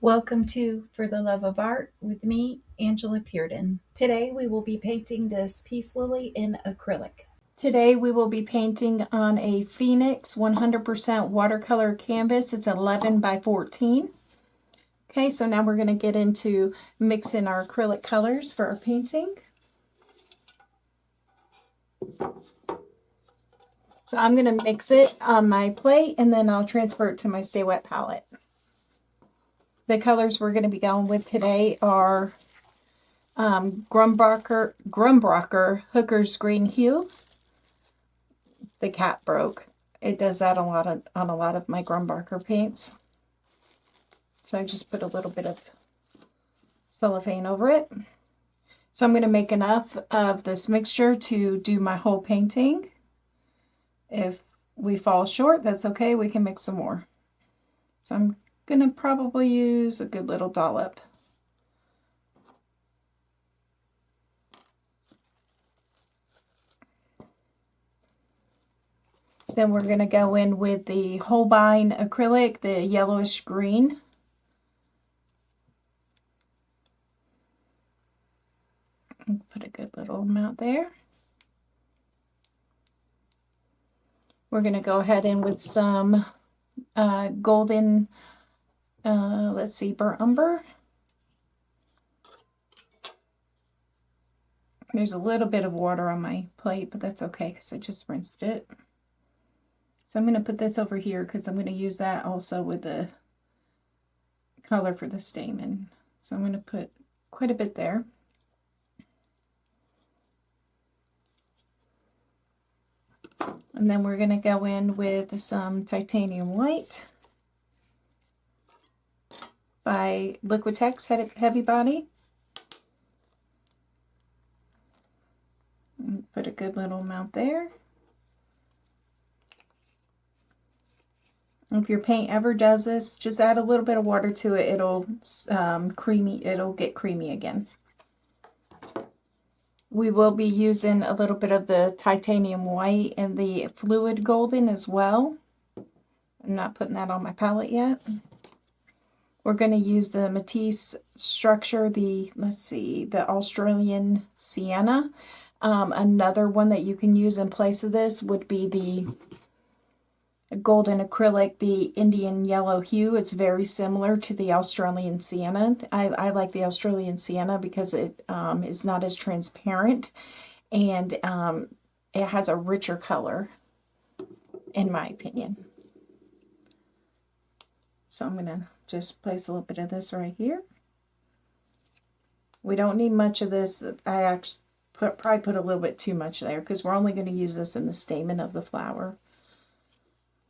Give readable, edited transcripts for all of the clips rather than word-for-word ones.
Welcome to For the Love of Art with me, Angela Pearden. Today we will be painting this Peace Lily in acrylic. Today we will be painting on a Phoenix 100% watercolor canvas. It's 11 by 14. Okay, so now we're going to get into mixing our acrylic colors for our painting. So I'm going to mix it on my plate and then I'll transfer it to my Sta-Wet palette. The colors we're going to be going with today are Grumbacher Hooker's Green Hue. The cat broke. It does that on a lot of my Grumbacher paints. So I just put a little bit of cellophane over it. So I'm going to make enough of this mixture to do my whole painting. If we fall short, that's okay. We can mix some more. So I'm going to probably use a good little dollop. Then we're going to go in with the Holbein acrylic, the yellowish green. Put a good little amount there. We're going to go ahead in with some golden, let's see, burnt umber. There's a little bit of water on my plate, but that's okay because I just rinsed it. So I'm going to put this over here because I'm going to use that also with the color for the stamen. So I'm going to put quite a bit there. And then we're going to go in with some titanium white by Liquitex Heavy Body. And put a good little amount there. If your paint ever does this, just add a little bit of water to it. It'll it'll get creamy again. We will be using a little bit of the titanium white and the fluid golden as well. I'm not putting that on my palette yet. We're going to use the Matisse structure, the Australian Sienna. Another one that you can use in place of this would be the golden acrylic, the Indian yellow hue. It's very similar to the Australian Sienna. I like the Australian Sienna because it is not as transparent and it has a richer color, in my opinion. So I'm going to just place a little bit of this right here. We don't need much of this. I actually probably put a little bit too much there because we're only going to use this in the stamen of the flower.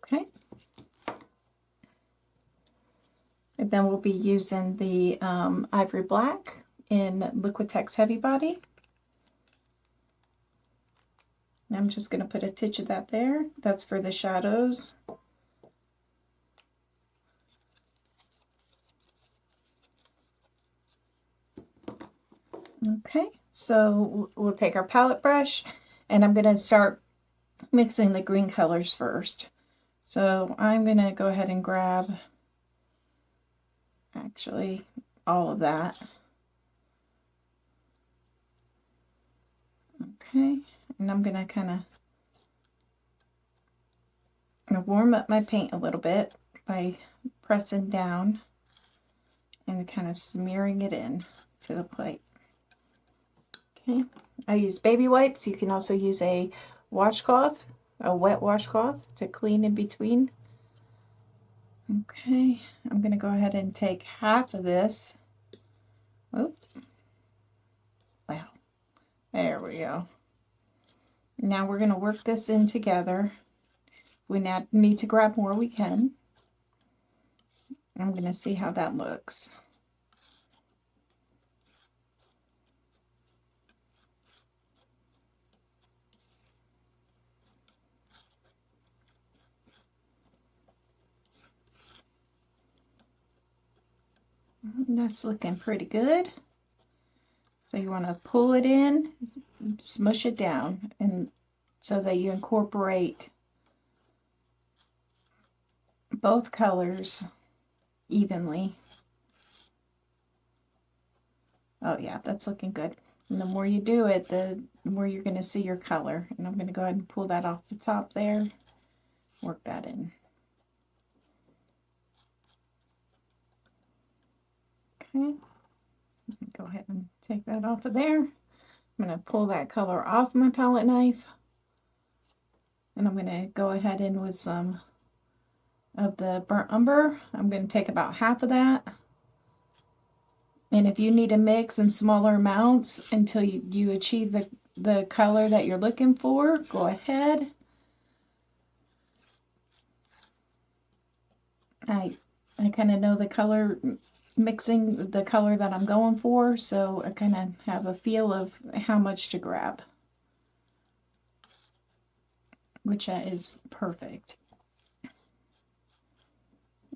Okay. And then we'll be using the Ivory Black in Liquitex Heavy Body. And I'm just going to put a titch of that there. That's for the shadows. Okay, so we'll take our palette brush and I'm going to start mixing the green colors first. So I'm going to go ahead and grab actually all of that. Okay, and I'm going to kind of warm up my paint a little bit by pressing down and kind of smearing it in to the plate. Okay, I use baby wipes. You can also use a washcloth, a wet washcloth to clean in between. Okay, I'm going to go ahead and take half of this. Oop. Wow, there we go. Now we're going to work this in together. We now need to grab more, we can. I'm going to see how that looks. That's looking pretty good. So you want to pull it in, smush it down, and so that you incorporate both colors evenly. Oh yeah, that's looking good. And the more you do it, the more you're going to see your color. And I'm going to go ahead and pull that off the top there. Work that in. Okay. Go ahead and take that off of there. I'm going to pull that color off my palette knife. And I'm going to go ahead in with some of the burnt umber. I'm going to take about half of that. And if you need to mix in smaller amounts until you achieve the color that you're looking for, go ahead. I kind of know the color, mixing the color that I'm going for, so I kind of have a feel of how much to grab, which is perfect.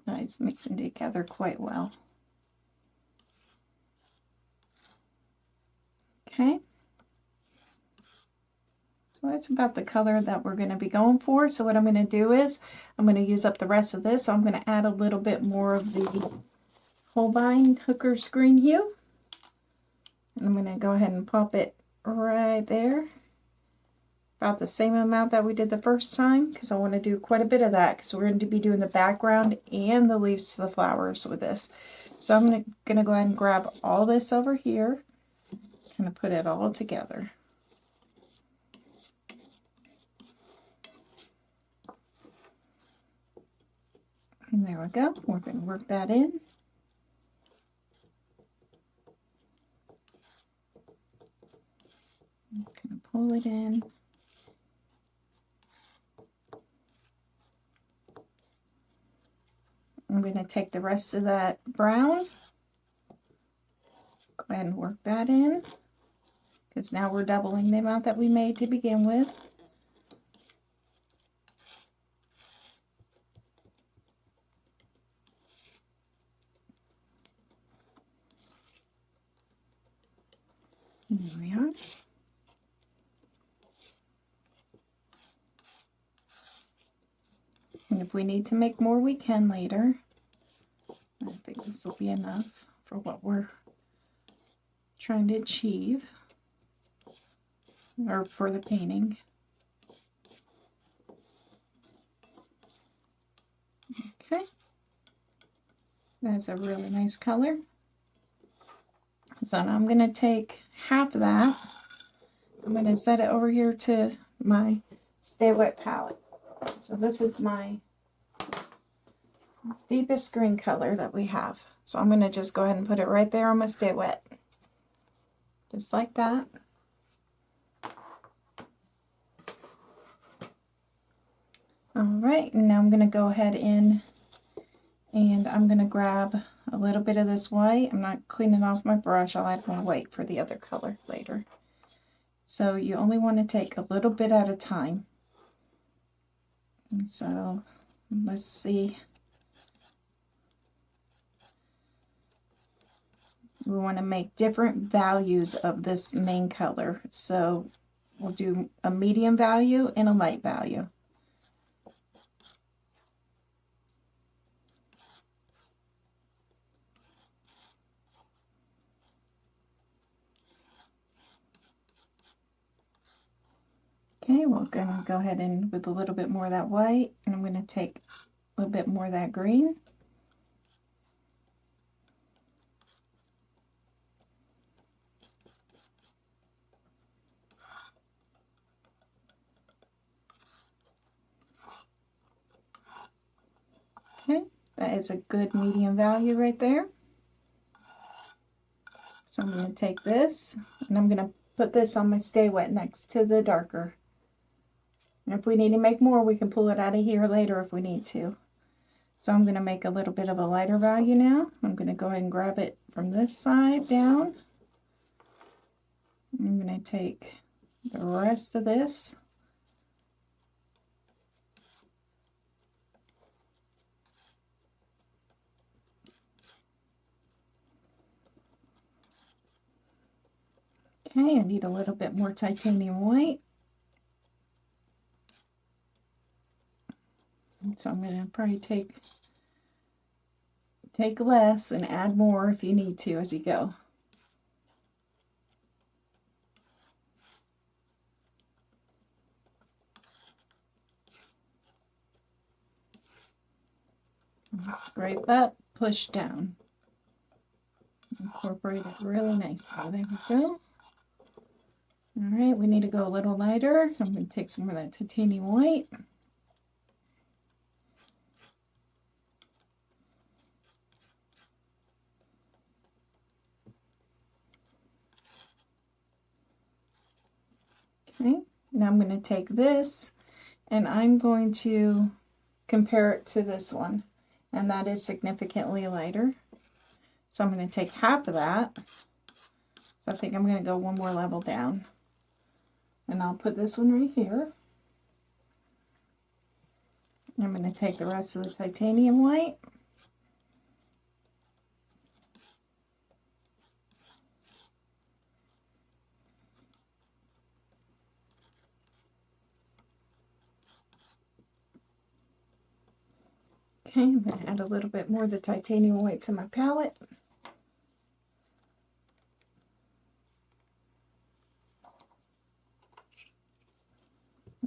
Nice, mixing together quite well. Okay. So that's about the color that we're going to be going for. So what I'm going to do is I'm going to use up the rest of this. So I'm going to add a little bit more of the Holbein Hooker's Green Hue. And I'm going to go ahead and pop it right there. About the same amount that we did the first time, because I want to do quite a bit of that, because we're going to be doing the background and the leaves to the flowers with this. So I'm going to go ahead and grab all this over here, kind of put it all together. And there we go. We're going to work that in. I'm going to pull it in. I'm going to take the rest of that brown, go ahead and work that in, because now we're doubling the amount that we made to begin with. And there we are. And if we need to make more, we can later. I think this will be enough for what we're trying to achieve, or for the painting. Okay, that's a really nice color. So now I'm going to take half of that. I'm going to set it over here to my Sta-Wet palette. So this is my deepest green color that we have. So I'm going to just go ahead and put it right there on my Sta-Wet. Just like that. Alright, and now I'm going to go ahead in and I'm going to grab a little bit of this white. I'm not cleaning off my brush. I'll add more white for the other color later. So you only want to take a little bit at a time. And so let's see. We want to make different values of this main color. So we'll do a medium value and a light value. Okay, we're going to go ahead and with a little bit more of that white, and I'm going to take a little bit more of that green. Okay, that is a good medium value right there. So I'm going to take this, and I'm going to put this on my Sta-Wet next to the darker. And if we need to make more, we can pull it out of here later if we need to. So I'm going to make a little bit of a lighter value now. I'm going to go ahead and grab it from this side down. I'm going to take the rest of this. Okay, I need a little bit more titanium white. So I'm going to probably take less and add more if you need to as you go. Scrape up, push down. Incorporate it really nicely. There we go. All right, we need to go a little lighter. I'm going to take some more of that titanium white. Okay, now I'm going to take this and I'm going to compare it to this one, and that is significantly lighter. So I'm going to take half of that. So I think I'm going to go one more level down. And I'll put this one right here. I'm going to take the rest of the titanium white. Okay, I'm going to add a little bit more of the titanium white to my palette.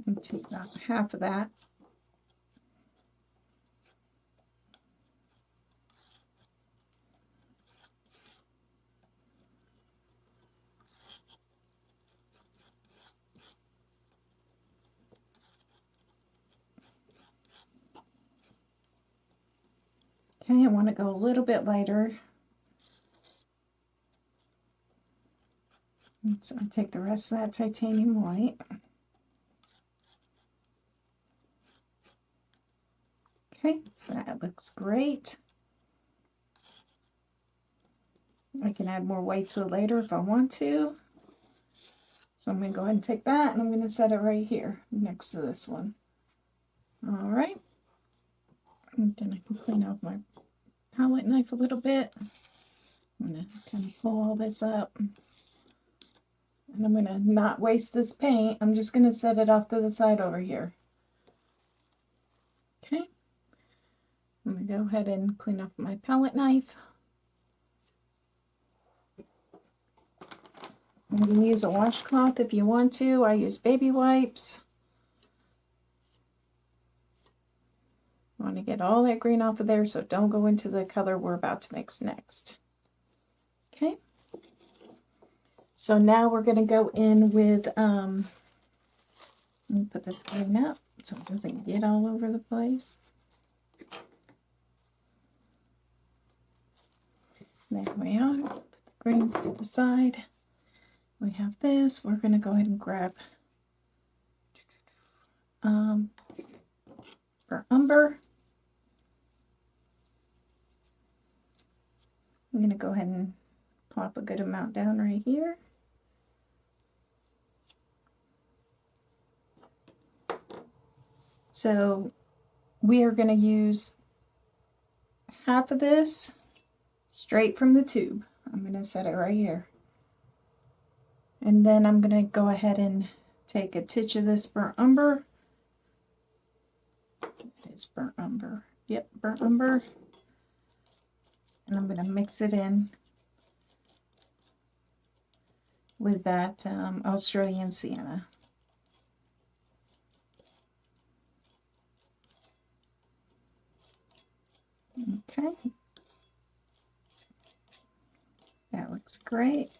And take about half of that. Okay, I want to go a little bit lighter. And so I take the rest of that titanium white. Okay, that looks great. I can add more white to it later if I want to. So I'm going to go ahead and take that and I'm going to set it right here next to this one. All right. I'm going to clean off my palette knife a little bit. I'm going to kind of pull all this up. And I'm going to not waste this paint. I'm just going to set it off to the side over here. Okay. I'm going to go ahead and clean off my palette knife. You can use a washcloth if you want to. I use baby wipes. I want to get all that green off of there, so don't go into the color we're about to mix next. Okay. So now we're going to go in with, let me put this green up so it doesn't get all over the place. There we are. Put the greens to the side. We have this. We're going to go ahead and grab for Umber. I'm going to go ahead and plop a good amount down right here. So we are going to use half of this straight from the tube. I'm going to set it right here. And then I'm going to go ahead and take a titch of this burnt umber. It is burnt umber. Yep, burnt umber. And I'm going to mix it in with that Australian sienna. Okay. That looks great.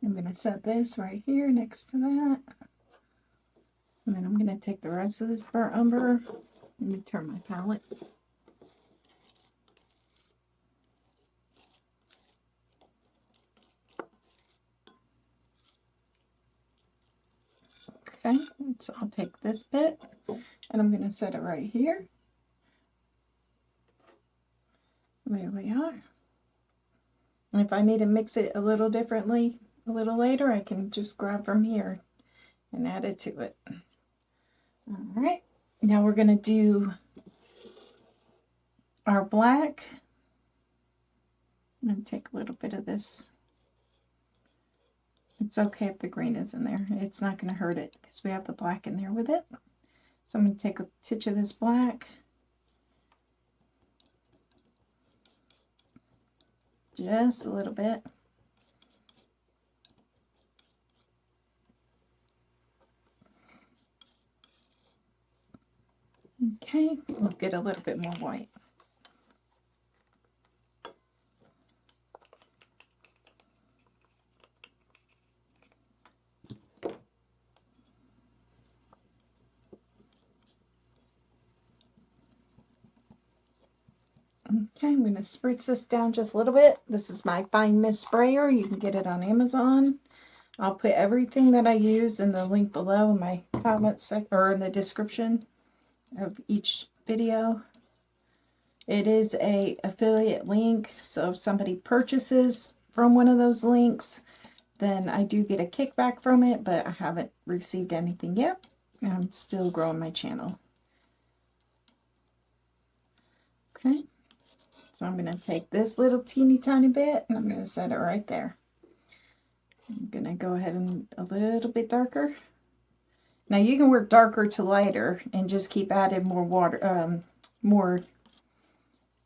I'm going to set this right here next to that. And then I'm going to take the rest of this burnt umber. Let me turn my palette. Okay, so I'll take this bit and I'm going to set it right here. There we are. And if I need to mix it a little differently a little later, I can just grab from here and add it to it. All right, now we're going to do our black. I'm going to take a little bit of this. It's okay if the green is in there. It's not going to hurt it because we have the black in there with it. So I'm going to take a titch of this black. Just a little bit. Okay, we'll get a little bit more white. Okay, I'm going to spritz this down just a little bit. This is my Fine Mist Sprayer. You can get it on Amazon. I'll put everything that I use in the link below in my comments or in the description of each video. It is a affiliate link, so if somebody purchases from one of those links, then I do get a kickback from it, but I haven't received anything yet. I'm still growing my channel. Okay. So I'm going to take this little teeny tiny bit and I'm going to set it right there. I'm going to go ahead and a little bit darker. Now you can work darker to lighter and just keep adding more water, more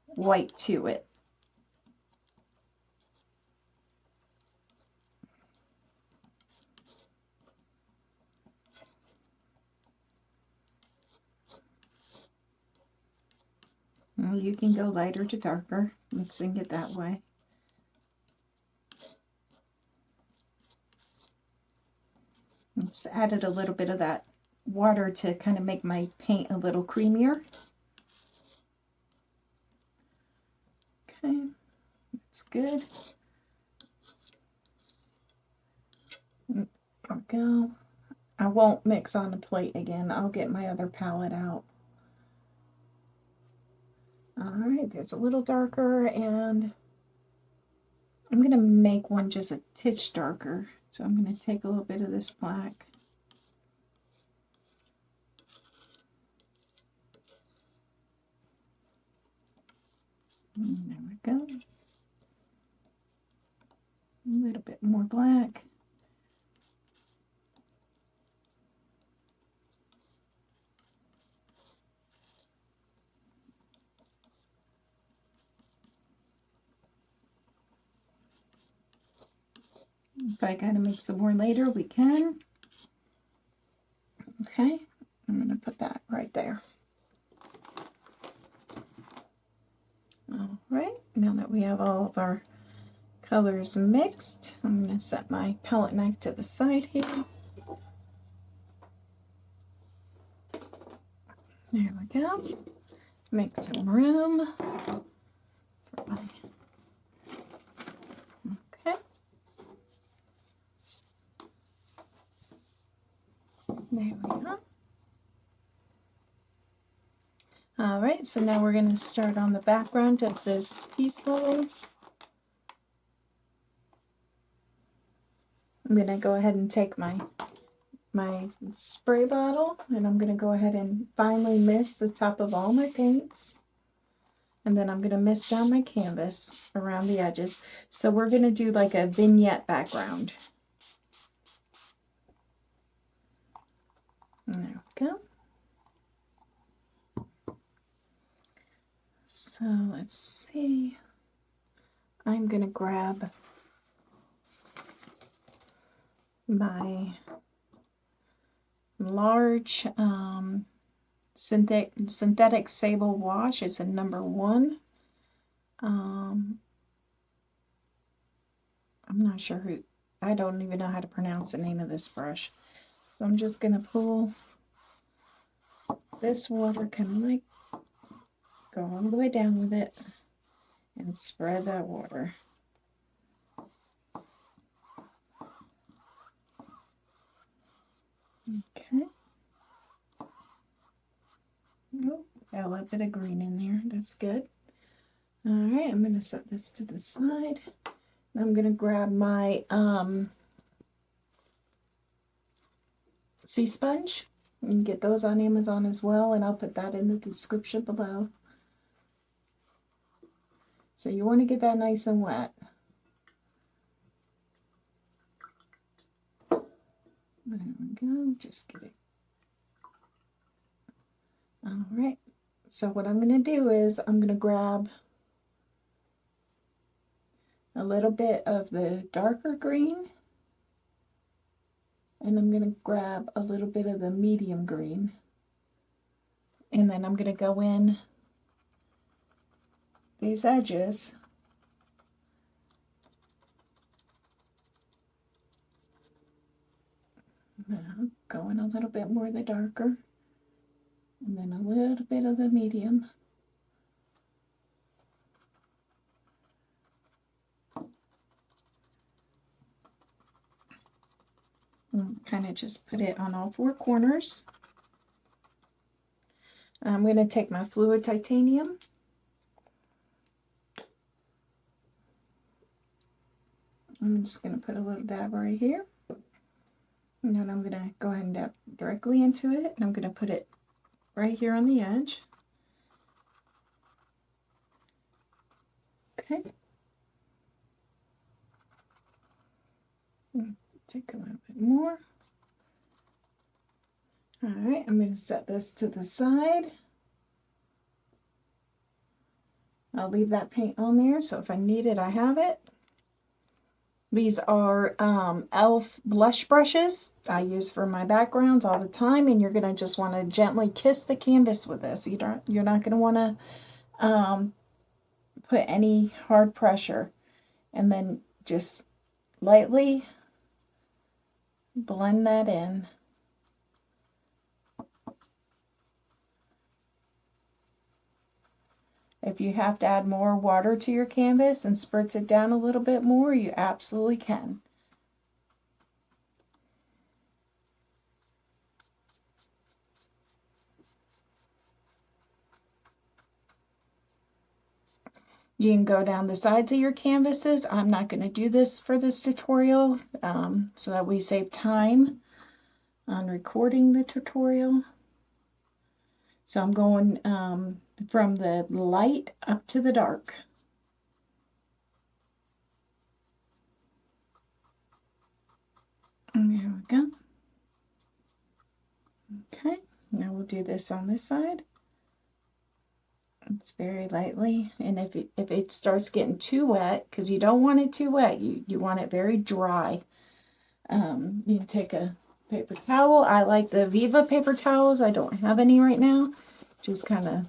white to it. Well, you can go lighter to darker, mixing it that way. I just added a little bit of that water to kind of make my paint a little creamier. Okay, that's good. There we go. I won't mix on the plate again. I'll get my other palette out. Alright, there's a little darker, and I'm going to make one just a titch darker. So I'm going to take a little bit of this black. And there we go. A little bit more black. If I gotta make some more later, we can. Okay, I'm gonna put that right there. All right, now that we have all of our colors mixed, I'm gonna set my palette knife to the side here. There we go. Make some room for my, okay. There we go. All right, so now we're going to start on the background of this piece level. I'm going to go ahead and take my spray bottle, and I'm going to go ahead and finely mist the top of all my paints. And then I'm going to mist down my canvas around the edges. So we're going to do like a vignette background. And there we go. So let's see. I'm going to grab my large synthetic sable wash. It's a number 1. I'm not sure who, I don't even know how to pronounce the name of this brush. So I'm just going to pull this water, kind of like go all the way down with it and spread that water. Okay. Oh, got a little bit of green in there. That's good. All right, I'm going to set this to the side. I'm going to grab my sea sponge. You can get those on Amazon as well, and I'll put that in the description below. So you want to get that nice and wet. There we go, just get it. All right, so what I'm going to do is I'm going to grab a little bit of the darker green, and I'm going to grab a little bit of the medium green, And then I'm going to go in these edges. Now, go in a little bit more of the darker, and then a little bit of the medium. Kind of just put it on all four corners. I'm going to take my fluid titanium. I'm just going to put a little dab right here. And then I'm going to go ahead and dab directly into it. And I'm going to put it right here on the edge. Okay. Take a little bit more. Alright, I'm going to set this to the side. I'll leave that paint on there, so if I need it, I have it. These are e.l.f. blush brushes I use for my backgrounds all the time, and you're going to just want to gently kiss the canvas with this. You're not going to want to put any hard pressure, and then just lightly blend that in. If you have to add more water to your canvas and spritz it down a little bit more, you absolutely can. You can go down the sides of your canvases. I'm not going to do this for this tutorial so that we save time on recording the tutorial. So I'm going from the light up to the dark. And there we go. Okay, now we'll do this on this side. It's very lightly, and if it starts getting too wet, because you don't want it too wet, you want it very dry. You can take a paper towel. I like the Viva paper towels. I don't have any right now. Just kind of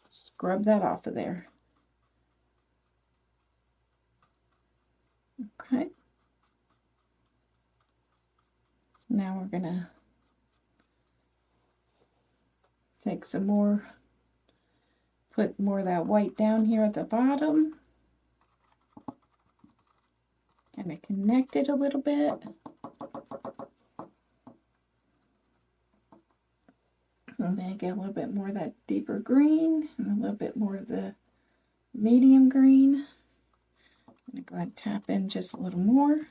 scrub that off of there. Okay. Now we're gonna take some more, put more of that white down here at the bottom. Kind of connect it a little bit. I'm going to get a little bit more of that deeper green and a little bit more of the medium green. I'm going to go ahead and tap in just a little more.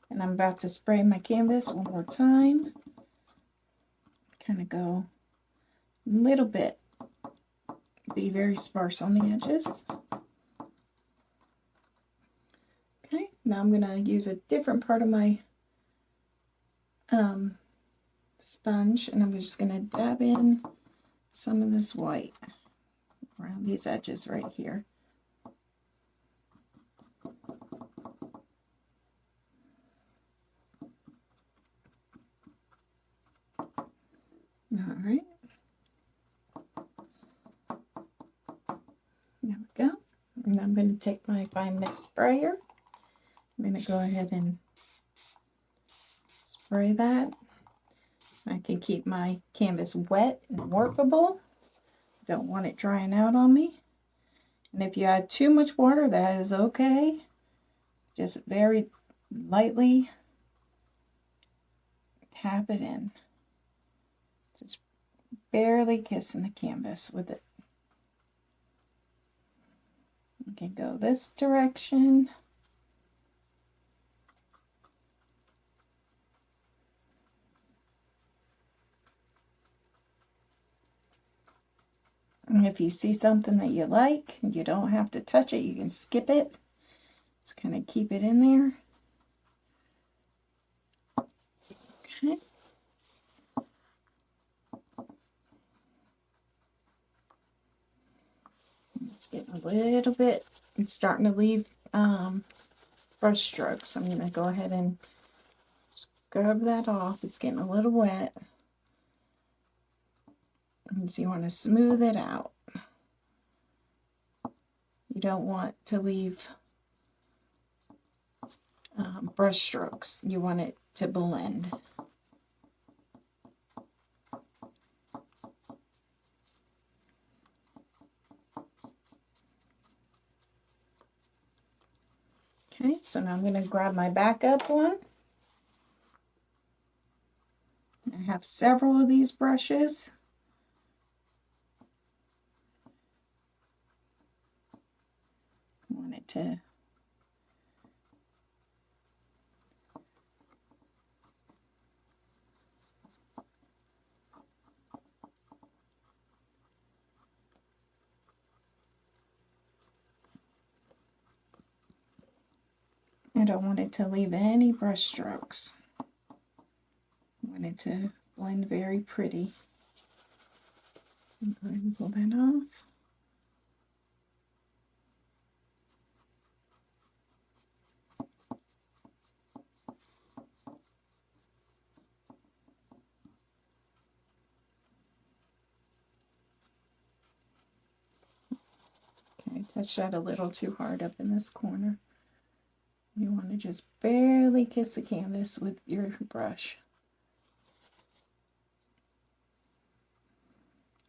And I'm about to spray my canvas one more time. Kind of go a little bit. Be very sparse on the edges. Okay, now I'm going to use a different part of my sponge, and I'm just going to dab in some of this white around these edges right here. All right. There we go. And I'm going to take my fine mist sprayer. I'm going to go ahead and spray that. I can keep my canvas wet and workable. Don't want it drying out on me. And if you add too much water, that is okay. Just very lightly tap it in. Just barely kissing the canvas with it. You can go this direction. And if you see something that you like, you don't have to touch it, you can skip it. Just kind of keep it in there. Okay. It's getting a little bit, it's starting to leave brush strokes. I'm going to go ahead and scrub that off. It's getting a little wet. And so you want to smooth it out. You don't want to leave brush strokes. You want it to blend. Okay, so now I'm going to grab my backup one. I have several of these brushes. I want it to I don't want it to leave any brush strokes. I want it to blend very pretty. Go ahead and pull that off. Okay, I touched that a little too hard up in this corner. You want to just barely kiss the canvas with your brush.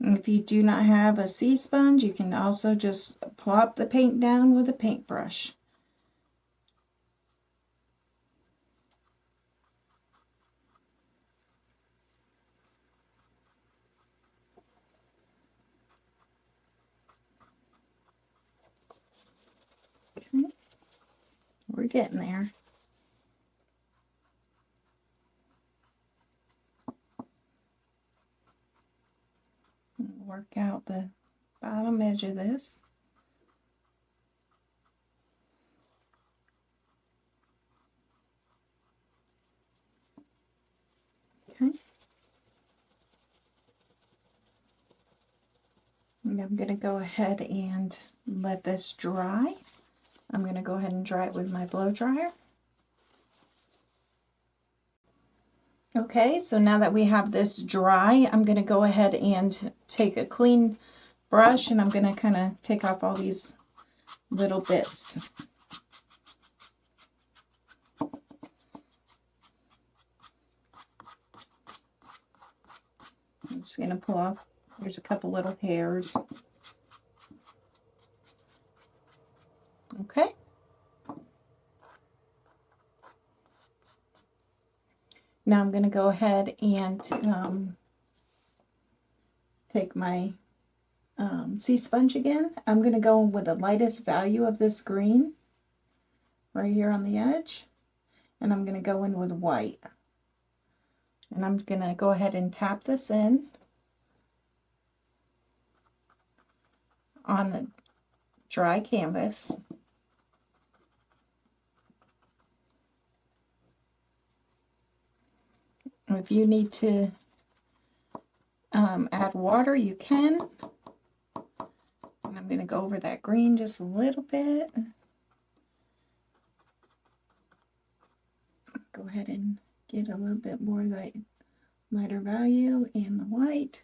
And if you do not have a sea sponge, you can also just plop the paint down with a paintbrush. Okay. We're getting there. Work out the bottom edge of this. Okay. And I'm going to go ahead and let this dry. I'm going to go ahead and dry it with my blow dryer. Okay, so now that we have this dry, I'm going to go ahead and take a clean brush and I'm going to kind of take off all these little bits. I'm just going to pull off, there's a couple little hairs. Okay. Now I'm going to go ahead and take my sea sponge again. I'm going to go with the lightest value of this green right here on the edge, and I'm going to go in with white. And I'm going to go ahead and tap this in on the dry canvas. If you need to add water, you can. And I'm going to go over that green just a little bit. Go ahead and get a little bit more lighter value in the white.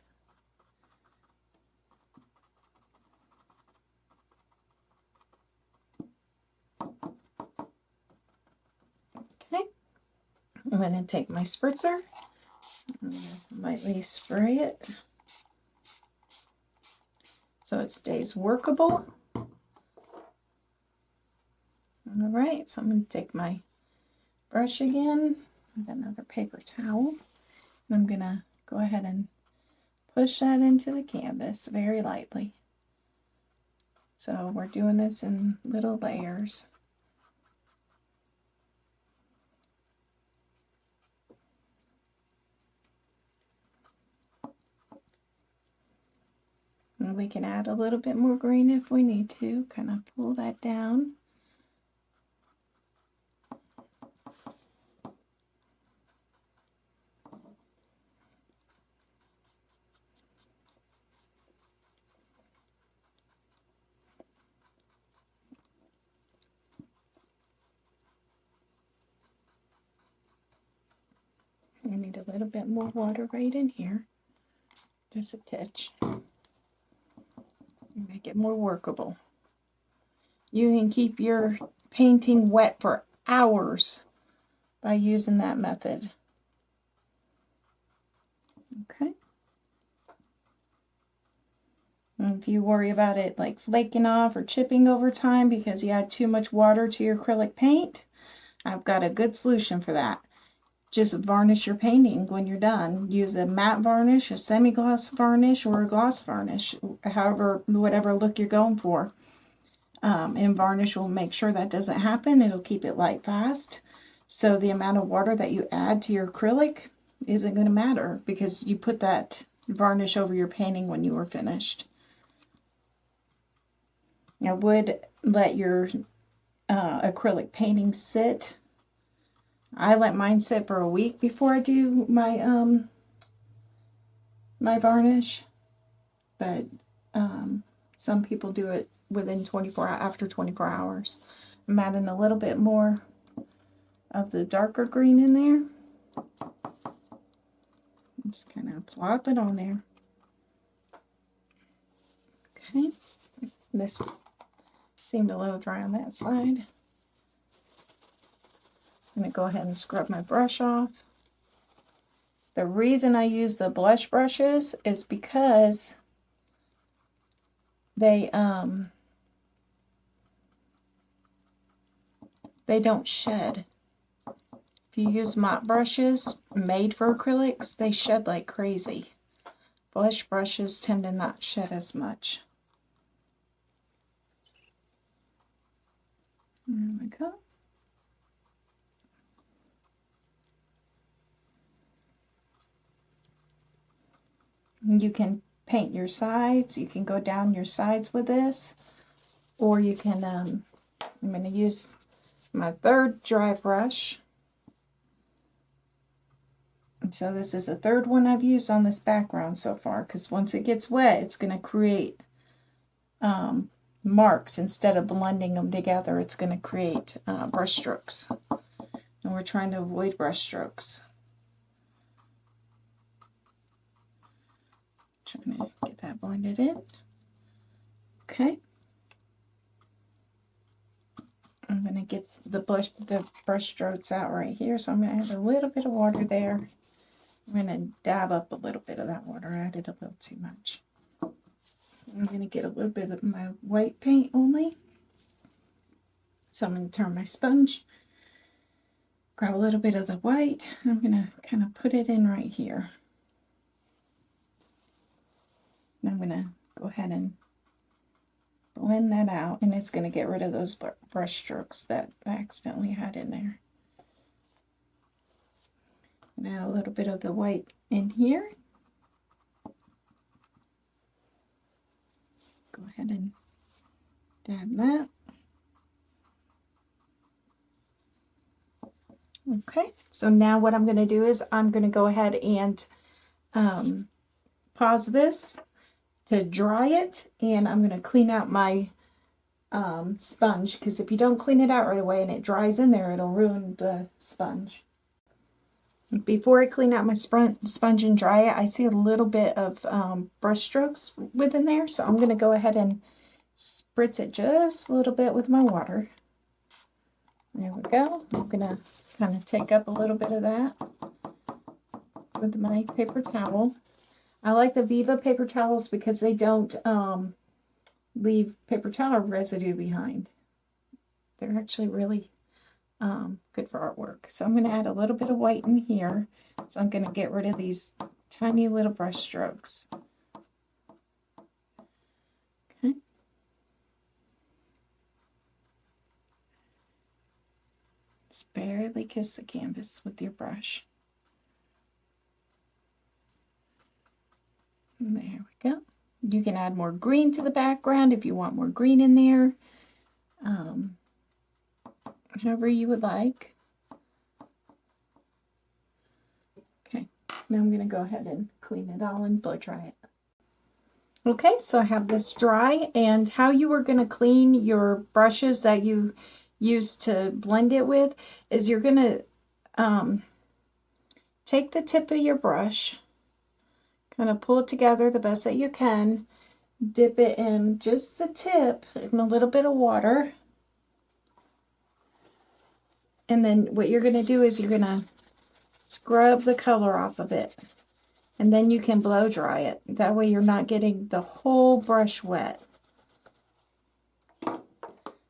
Okay. I'm going to take my spritzer. I'm going to lightly spray it so it stays workable. All right, so I'm going to take my brush again. I've got another paper towel. And I'm going to go ahead and push that into the canvas very lightly. So we're doing this in little layers. And we can add a little bit more green if we need to, kind of pull that down. I need a little bit more water right in here. just a titch. Make it more workable. You can keep your painting wet for hours by using that method. Okay. And if you worry about it like flaking off or chipping over time because you add too much water to your acrylic paint, I've got a good solution for that. Just varnish your painting when you're done. Use a matte varnish, a semi-gloss varnish, or a gloss varnish, however, whatever look you're going for. And varnish will make sure that doesn't happen. It'll keep it light fast. So the amount of water that you add to your acrylic isn't going to matter because you put that varnish over your painting when you were finished. I would let your acrylic painting sit. I let mine sit for a week before I do my my varnish, but some people do it within 24 after 24 hours. I'm adding a little bit more of the darker green in there. Just kind of plop it on there. Okay, this seemed a little dry on that side. I'm going to go ahead and scrub my brush off. The reason I use the blush brushes is because they don't shed. If you use mop brushes made for acrylics, they shed like crazy. Blush brushes tend to not shed as much. There we go. You can paint your sides. You can go down your sides with this, or you can, I'm going to use my third dry brush. And so this is the third one I've used on this background so far, because once it gets wet, it's going to create marks. Instead of blending them together, it's going to create brush strokes. And we're trying to avoid brush strokes. Trying to get that blended in. Okay. I'm going to get the brush strokes out right here, so I'm going to add a little bit of water there. I'm going to dab up a little bit of that water. I added a little too much. I'm going to get a little bit of my white paint only. So I'm going to turn my sponge, grab a little bit of the white. I'm going to kind of put it in right here. And I'm going to go ahead and blend that out, and it's going to get rid of those brush strokes that I accidentally had in there. And add a little bit of the white in here. Go ahead and dab that. Okay, so now what I'm going to do is I'm going to go ahead and pause this to dry it, and I'm going to clean out my sponge, because if you don't clean it out right away and it dries in there, it'll ruin the sponge. Before I clean out my sponge and dry it, I see a little bit of brush strokes within there, so I'm going to go ahead and spritz it just a little bit with my water. There we go. I'm going to kind of take up a little bit of that with my paper towel. I like the Viva paper towels because they don't leave paper towel residue behind. They're actually really good for artwork. So I'm going to add a little bit of white in here. So I'm going to get rid of these tiny little brush strokes. Okay. Just barely kiss the canvas with your brush. And there we go. You can add more green to the background if you want more green in there. However you would like. Okay, now I'm going to go ahead and clean it all and blow dry it. Okay, so I have this dry, and how you are going to clean your brushes that you use to blend it with is you're going to take the tip of your brush, Kind of pull it together the best that you can. Dip it in just the tip in a little bit of water. And then what you're going to do is you're going to scrub the color off of it. And then you can blow dry it. That way you're not getting the whole brush wet.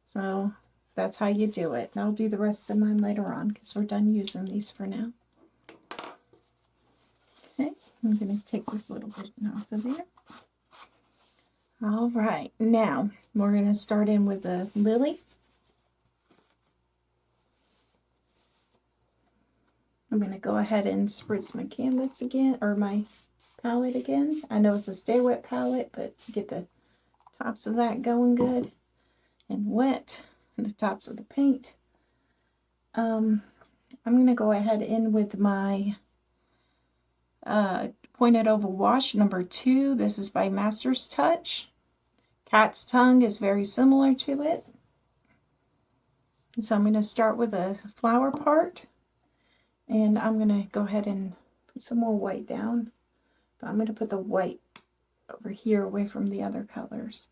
So that's how you do it. And I'll do the rest of mine later on because we're done using these for now. Okay, I'm going to take this little bit off of there. All right, now we're going to start in with the lily. I'm going to go ahead and spritz my canvas again, or my palette again. I know it's a Sta-Wet palette, but get the tops of that going good and wet, and the tops of the paint. I'm going to go ahead in with my Pointed Oval Wash number 2. This is by Master's Touch. Cat's Tongue is very similar to it. So I'm going to start with the flower part. And I'm going to go ahead and put some more white down. But I'm going to put the white over here away from the other colors.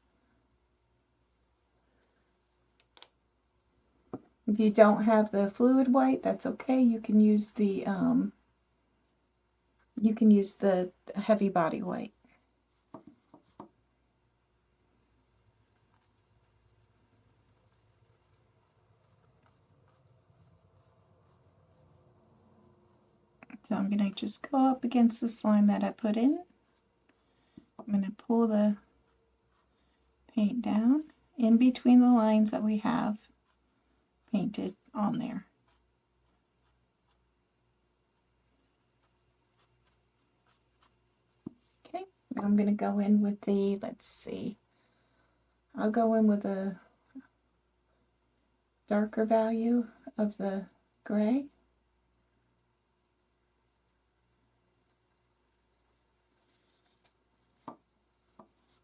If you don't have the fluid white, that's okay. You can use the heavy body white. So I'm going to just go up against the slime that I put in. I'm going to pull the paint down in between the lines that we have painted on there. Okay, I'm going to go in with the, let's see, I'll go in with a darker value of the gray.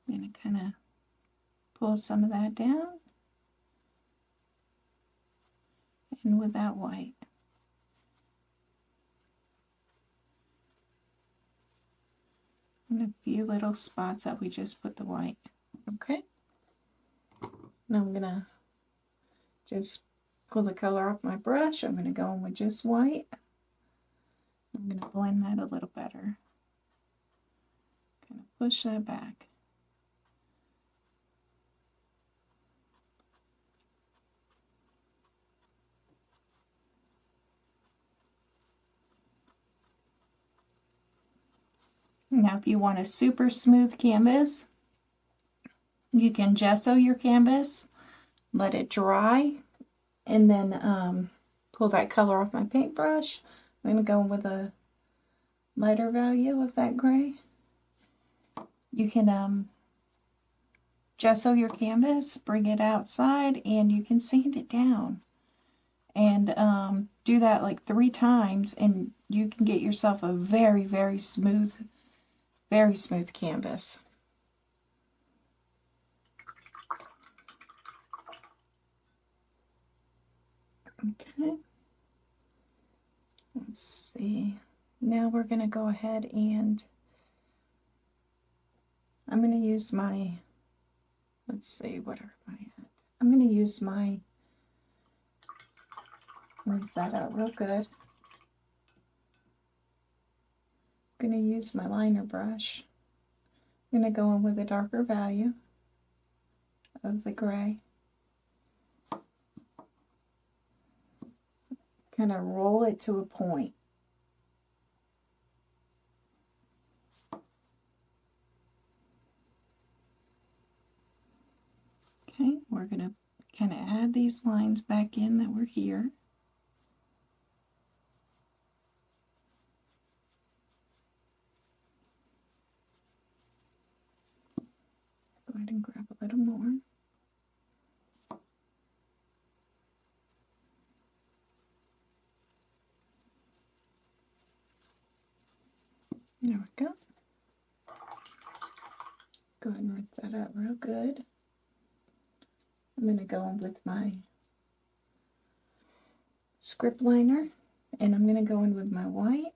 I'm going to kind of pull some of that down. And with that white. And a few little spots that we just put the white. Okay. Now I'm going to just pull the color off my brush. I'm going to go in with just white. I'm going to blend that a little better. Kind of push that back. Now if you want a super smooth canvas, you can gesso your canvas, let it dry, and then pull that color off my paintbrush. I'm going to go with a lighter value of that gray. You can gesso your canvas, bring it outside, and you can sand it down. And do that like 3 times, and you can get yourself a very, very smooth canvas. Okay. Let's see. Now we're going to go ahead and I'm going to use my, let's see, what are I at? I'm going to use my, rinse that out real good. I'm going to use my liner brush. I'm going to go in with a darker value of the gray. Kind of roll it to a point. Okay, we're going to kind of add these lines back in that were here. Go ahead and grab a little more. There we go. Go ahead and rinse that out real good. I'm going to go in with my script liner, and I'm going to go in with my white.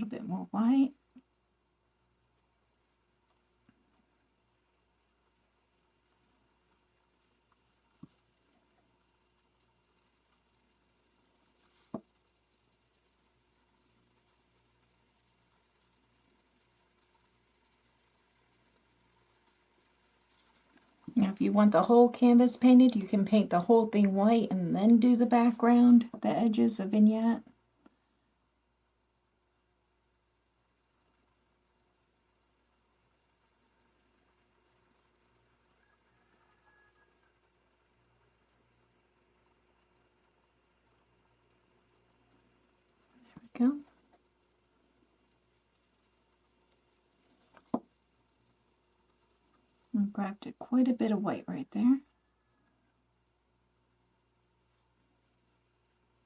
little bit more white. Now, if you want the whole canvas painted, you can paint the whole thing white and then do the background, the edges, a vignette. There we go. I grabbed quite a bit of white right there.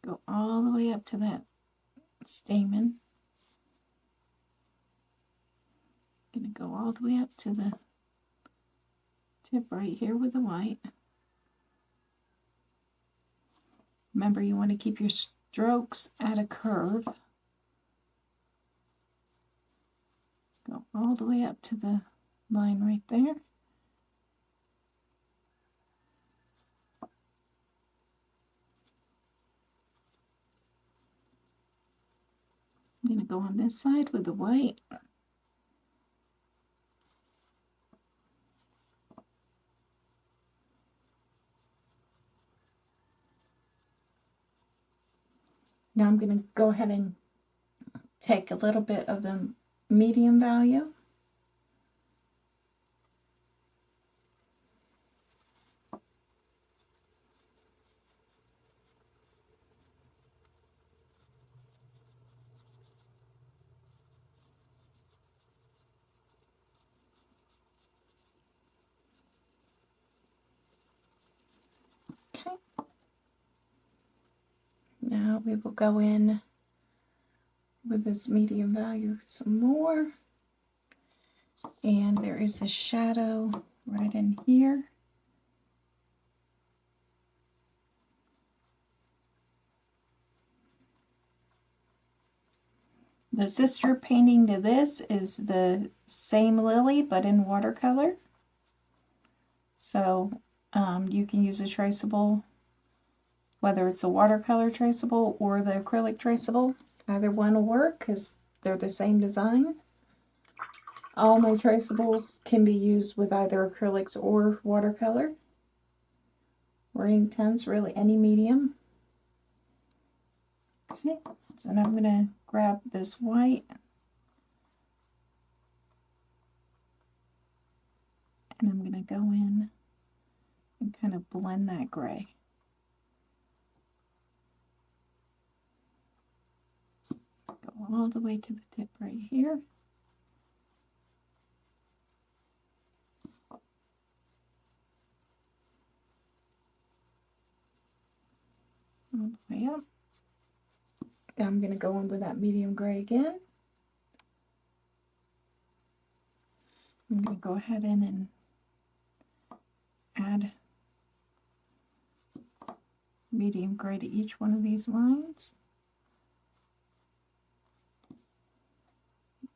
Go all the way up to that stamen. Gonna go all the way up to the tip right here with the white. Remember, you want to keep your strokes at a curve. Go all the way up to the line right there. I'm going to go on this side with the white. Now I'm going to go ahead and take a little bit of the medium value. Okay. Now we will go in with this medium value some more. And there is a shadow right in here. The sister painting to this is the same lily but in watercolor. So you can use a traceable, whether it's a watercolor traceable or the acrylic traceable. Either one will work because they're the same design. All my traceables can be used with either acrylics or watercolor or ink tints, really any medium. Okay, so now I'm going to grab this white and I'm going to go in and kind of blend that gray. Go all the way to the tip right here. All the way up. I'm going to go in with that medium gray again. I'm going to go ahead in and add medium gray to each one of these lines.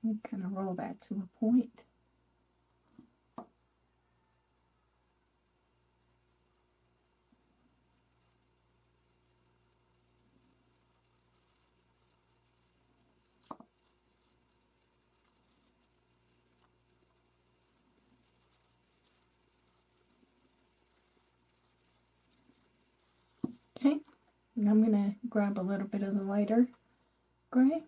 And kind of roll that to a point. Okay, and I'm going to grab a little bit of the lighter gray.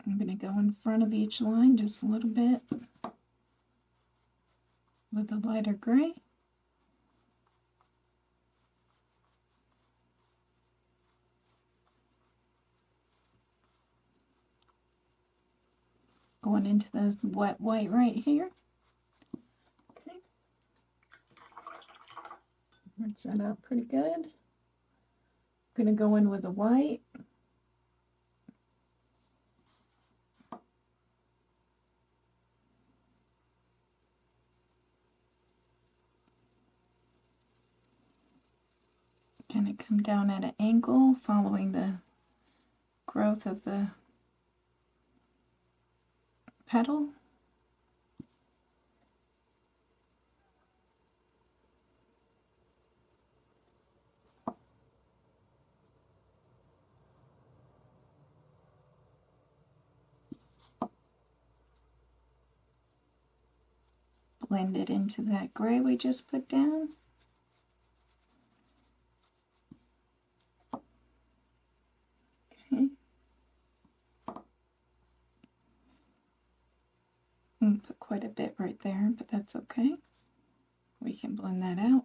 I'm going to go in front of each line just a little bit with the lighter gray. Going into the wet white right here. Okay. Rinse that out pretty good. I'm going to go in with the white. kind of come down at an angle, following the growth of the petal. Blend it into that gray we just put down. Okay. And put quite a bit right there, but that's okay. We can blend that out.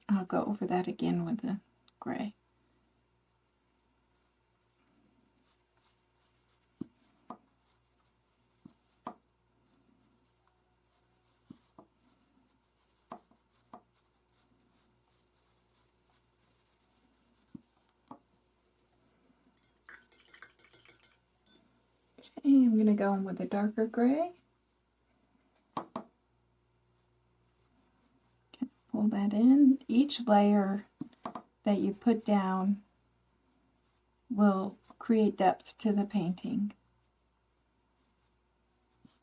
I'll go over that again with the gray. Okay, I'm going to go in with a darker gray. Okay, pull that in. Each layer that you put down will create depth to the painting.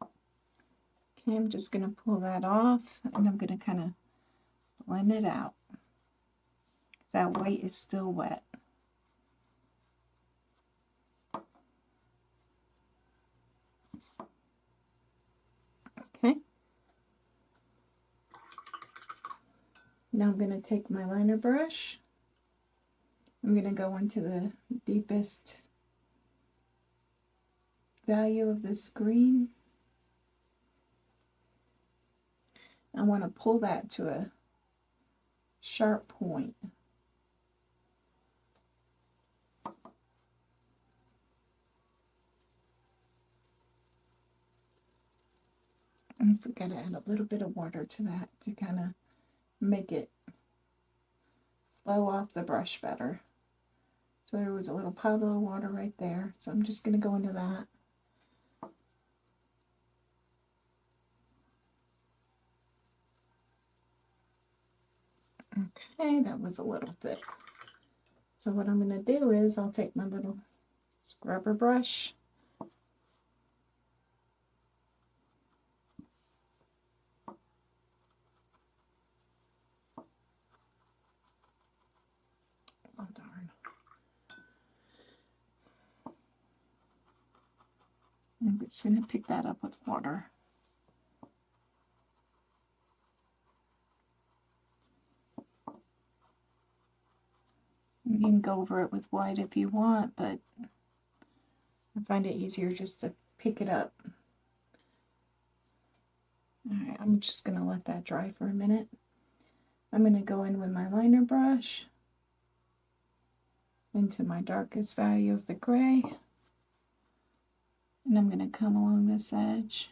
Okay, I'm just going to pull that off, and I'm going to kind of blend it out. That white is still wet. Okay. Now I'm going to take my liner brush. I'm going to go into the deepest value of this green. I want to pull that to a sharp point. And we got to add a little bit of water to that to kind of make it flow off the brush better. So there was a little puddle of water right there. So I'm just going to go into that. Okay, that was a little thick. So what I'm going to do is I'll take my little scrubber brush. Oh, darn. I'm just going to pick that up with water. You can go over it with white if you want, but I find it easier just to pick it up. Alright, I'm just going to let that dry for a minute. I'm going to go in with my liner brush into my darkest value of the gray. And I'm going to come along this edge.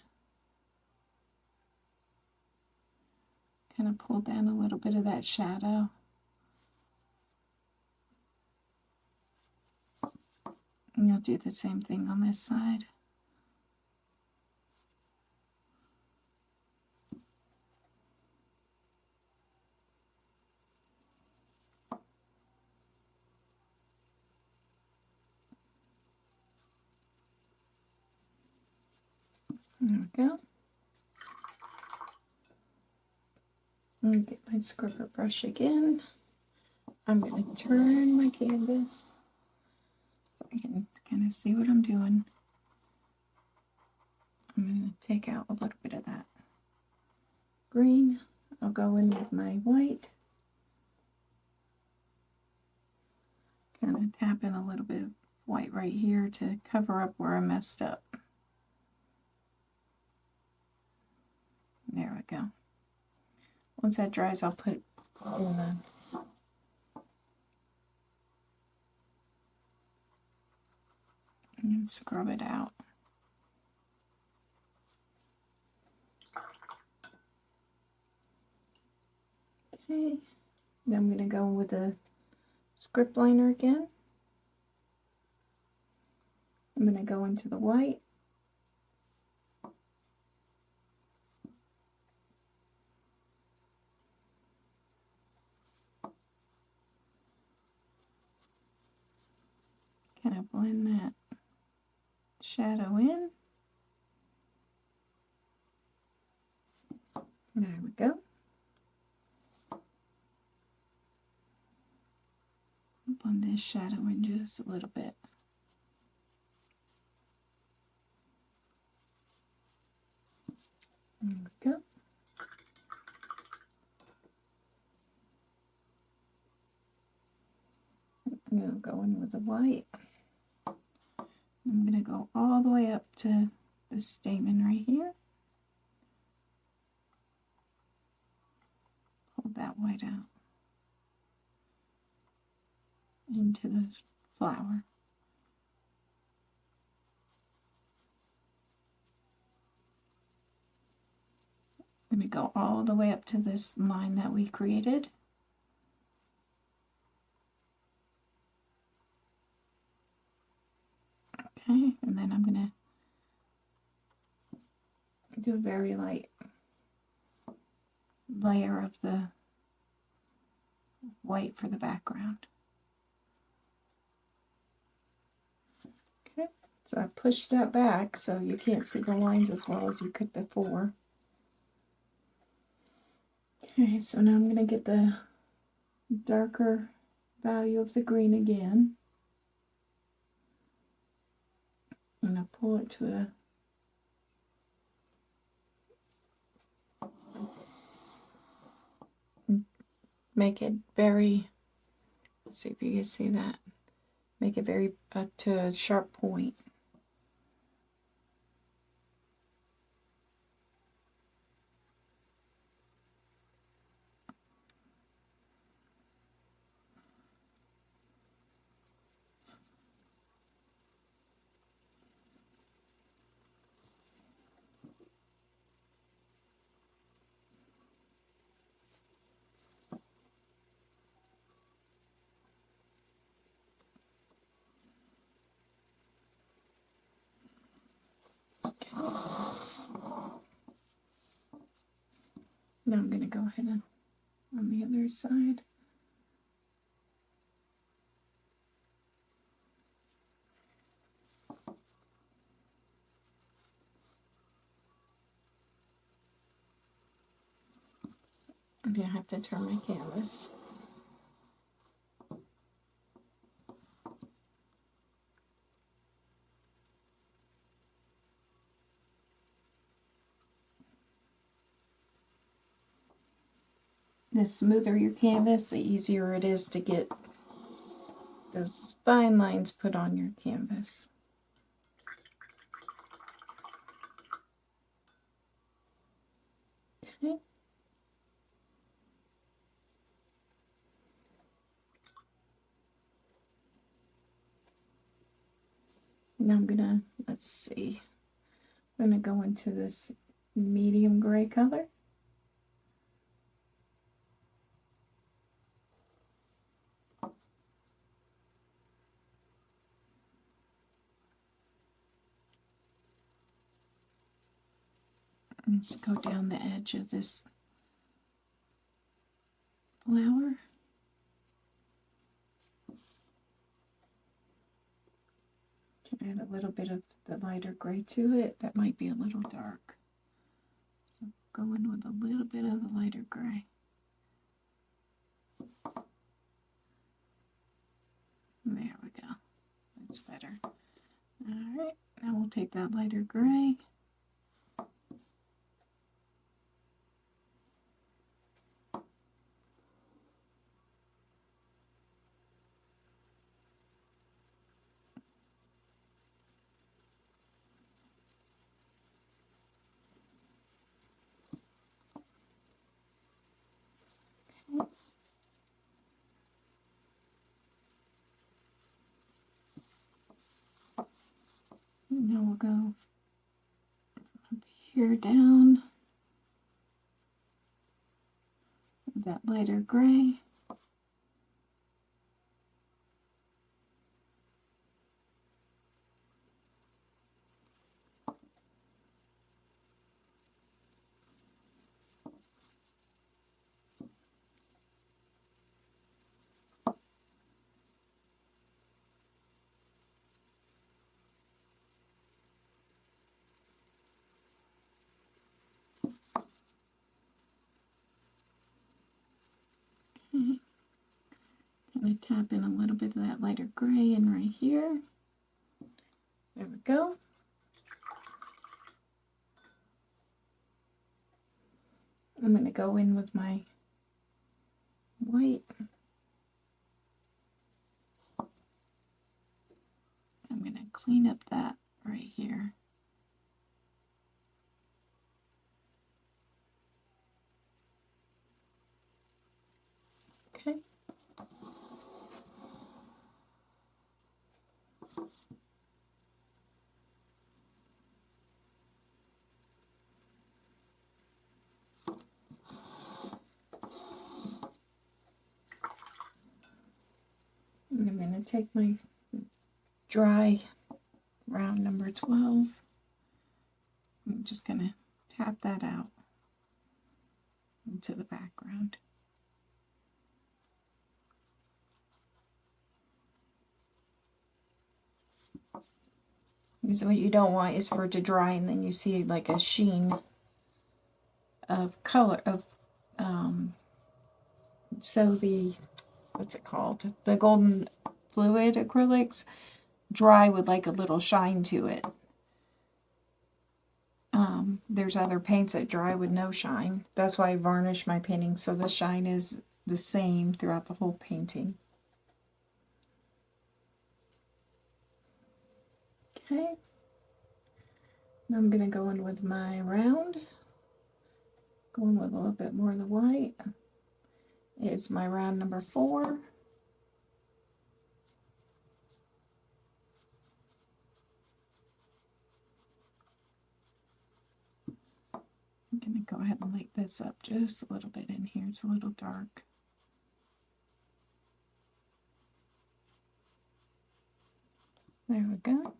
Kind of pull down a little bit of that shadow. And you'll do the same thing on this side. There we go. I'm going to get my scrubber brush again. I'm going to turn my canvas so I can kind of see what I'm doing. I'm going to take out a little bit of that green. I'll go in with my white. Kind of tap in a little bit of white right here to cover up where I messed up. There we go. Once that dries, I'll put it in the and scrub it out. Okay, then I'm going to go with a script liner again. I'm going to go into the white. blend that shadow in. There we go. Blend this shadow in just a little bit. There we go. I'm going to go in with the white. I'm going to go all the way up to the stamen right here. Pull that white out into the flower. I'm going to go all the way up to this line that we created. Okay, and then I'm going to do a very light layer of the white for the background. Okay, so I pushed that back so you can't see the lines as well as you could before. Okay, so now I'm going to get the darker value of the green again. I'm going to pull it to make it very, let's see if you can see that, make it very to a sharp point. Now I'm going to go ahead and on the other side. I'm going to have to turn my canvas. The smoother your canvas, the easier it is to get those fine lines put on your canvas. Okay. Now I'm gonna, let's see, I'm gonna go into this medium gray color. Let's go down the edge of this flower. Add a little bit of the lighter gray to it. That might be a little dark. So go in with a little bit of the lighter gray. There we go. That's better. Alright, now we'll take that lighter gray. Now we'll go up here down with that lighter gray. I'm going to tap in a little bit of that lighter gray in right here. There we go. I'm going to go in with my white. I'm going to clean up that right here. Okay. And I'm going to take my dry round number 12. I'm just going to tap that out into the background. Because what you don't want is for it to dry and then you see like a sheen of color of so the what's it called? The golden fluid acrylics dry with like a little shine to it. There's other paints that dry with no shine. That's why I varnish my paintings so the shine is the same throughout the whole painting. Okay. Now I'm going to go in with my round. Going with a little bit more of the white. It's my round number 4. I'm going to go ahead and light this up just a little bit in here. It's a little dark. There we go.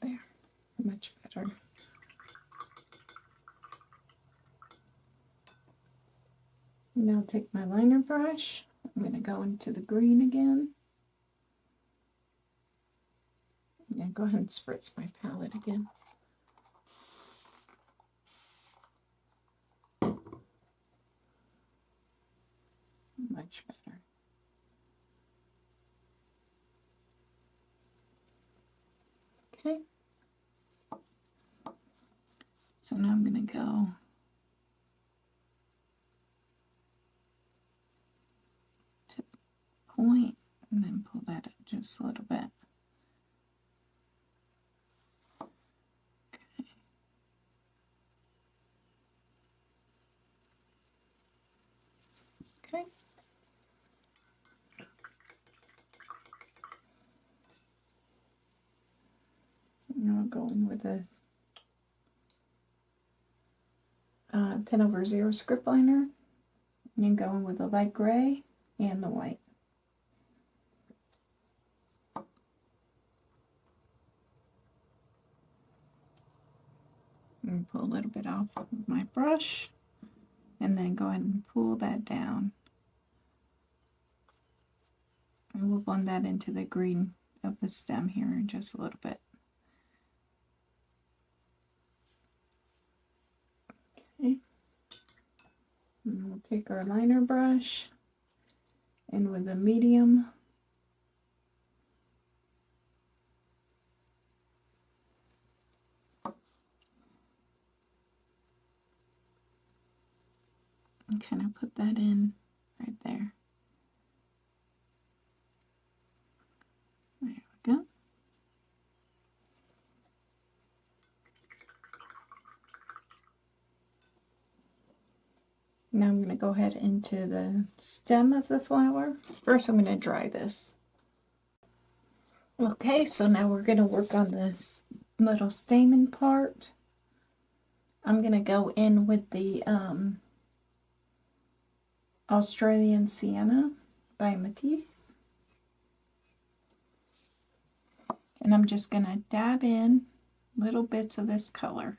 There, much better. Now take my liner brush. I'm going to go into the green again. Yeah, go ahead and spritz my palette again. Much better. Okay. So now I'm going to go to the point and then pull that up just a little bit. Okay. Okay. Now I'll go in with a 10/0 script liner and go in with the light gray and the white. And pull a little bit off with my brush and then go ahead and pull that down. And we'll blend that into the green of the stem here in just a little bit. Okay. And we'll take our liner brush and with a medium, and kind of put that in right there. There we go. Now I'm going to go ahead into the stem of the flower. First I'm going to dry this. Okay, so now we're going to work on this little stamen part. I'm going to go in with the Australian Sienna by Matisse. And I'm just going to dab in little bits of this color.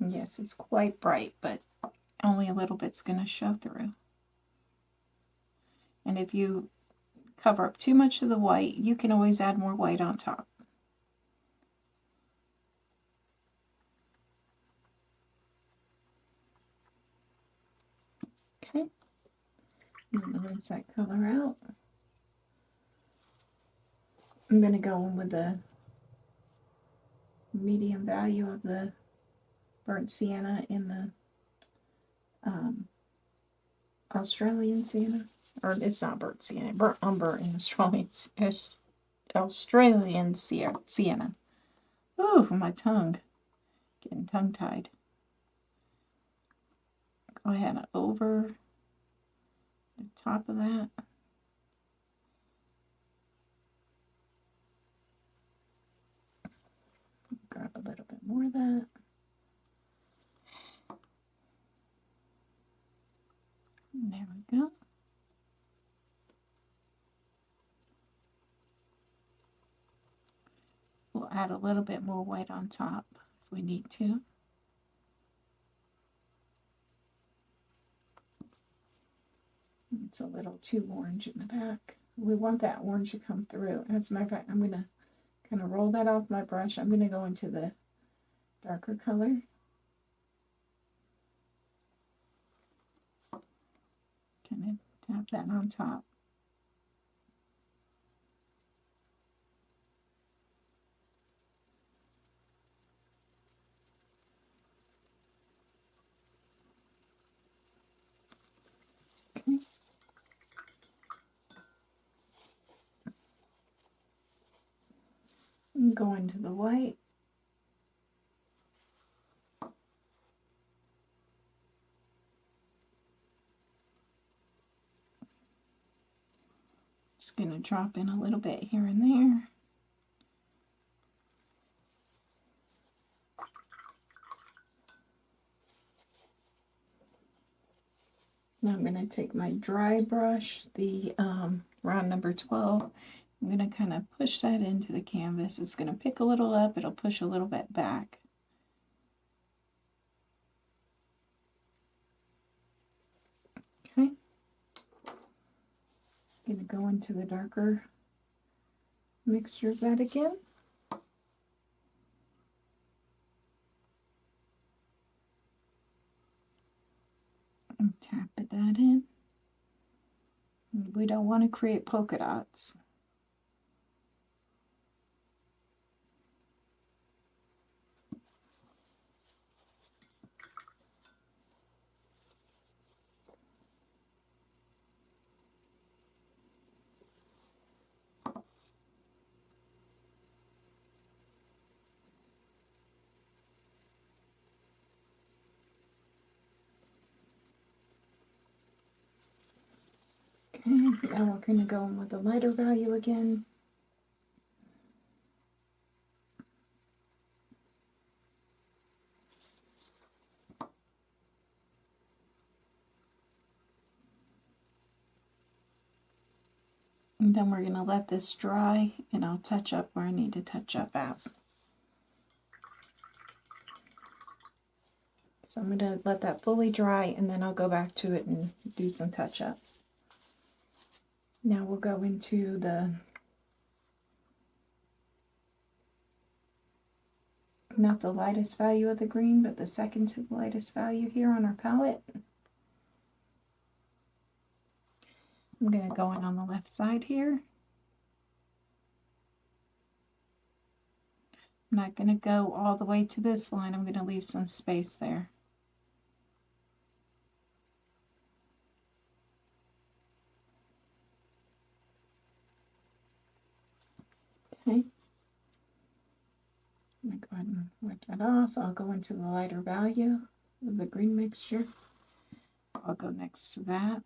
Yes, it's quite bright, but only a little bit's going to show through. And if you cover up too much of the white, you can always add more white on top. Okay, I'm going to rinse that color out. I'm going to go in with the medium value of the burnt sienna in the Australian sienna. Or it's not burnt sienna, burnt umber in Australian sienna. Ooh, my tongue. Getting tongue-tied. Go ahead and over the top of that. Grab a little bit more of that. There we go. We'll add a little bit more white on top if we need to. It's a little too orange in the back. We want that orange to come through. As a matter of fact, I'm going to kind of roll that off my brush. I'm going to go into the darker color. Kind of tap that on top. Okay. And go into the white. Just going to drop in a little bit here and there. Now I'm going to take my dry brush, the round number 12. I'm going to kind of push that into the canvas. It's going to pick a little up. It'll push a little bit back. Okay. I'm going to go into the darker mixture of that again. And tap that in. We don't want to create polka dots. Okay, now we're going to go in with the lighter value again. And then we're going to let this dry, and I'll touch up where I need to touch up at. So I'm going to let that fully dry, and then I'll go back to it and do some touch-ups. Now we'll go into the, not the lightest value of the green, but the second to the lightest value here on our palette. I'm going to go in on the left side here. I'm not going to go all the way to this line. I'm going to leave some space there. Okay. I'm going to go ahead and wipe that off. I'll go into the lighter value of the green mixture. I'll go next to that.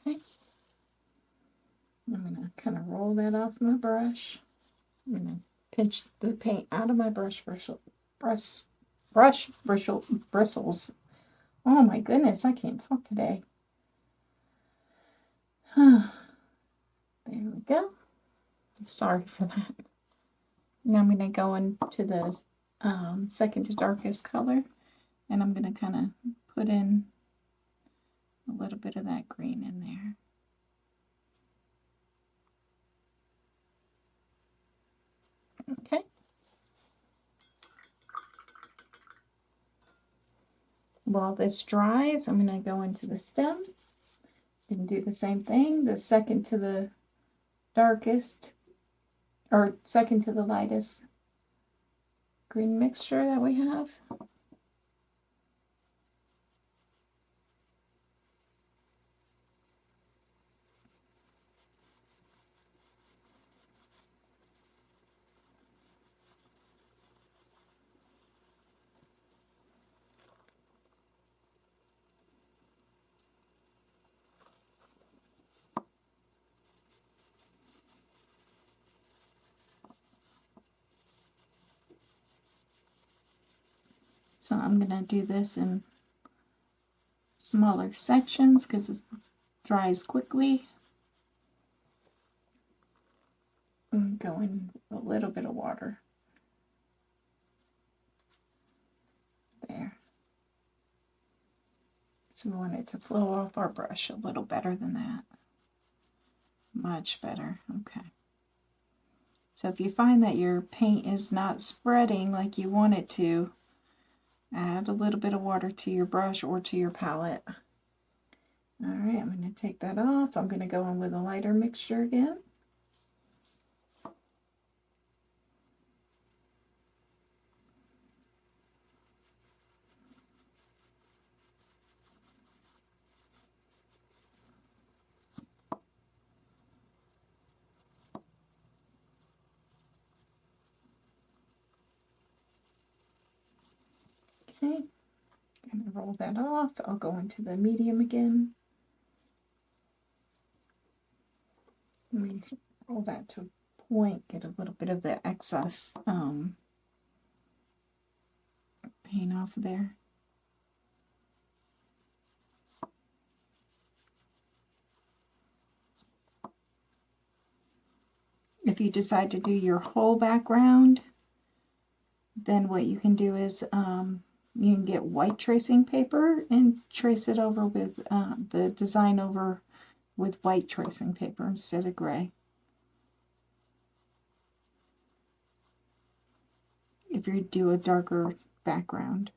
Okay. I'm going to kind of roll that off my brush. I'm going to pinch the paint out of my bristles. Oh my goodness, I can't talk today. There we go. Sorry for that. Now I'm going to go into the second to darkest color, and I'm going to kind of put in a little bit of that green in there. Okay. While this dries, I'm going to go into the stem and do the same thing. The second to the darkest, or second to the lightest green mixture that we have. So I'm going to do this in smaller sections because it dries quickly. And go in a little bit of water. There. So we want it to flow off our brush a little better than that. Much better. Okay. So if you find that your paint is not spreading like you want it to, add a little bit of water to your brush or to your palette. All right, I'm going to take that off. I'm going to go in with a lighter mixture again. Okay, I'm going to roll that off. I'll go into the medium again. Let me roll that to a point, get a little bit of the excess paint off there. If you decide to do your whole background, then what you can do is you can get white tracing paper and trace it over with the design over with white tracing paper instead of gray. If you do a darker background.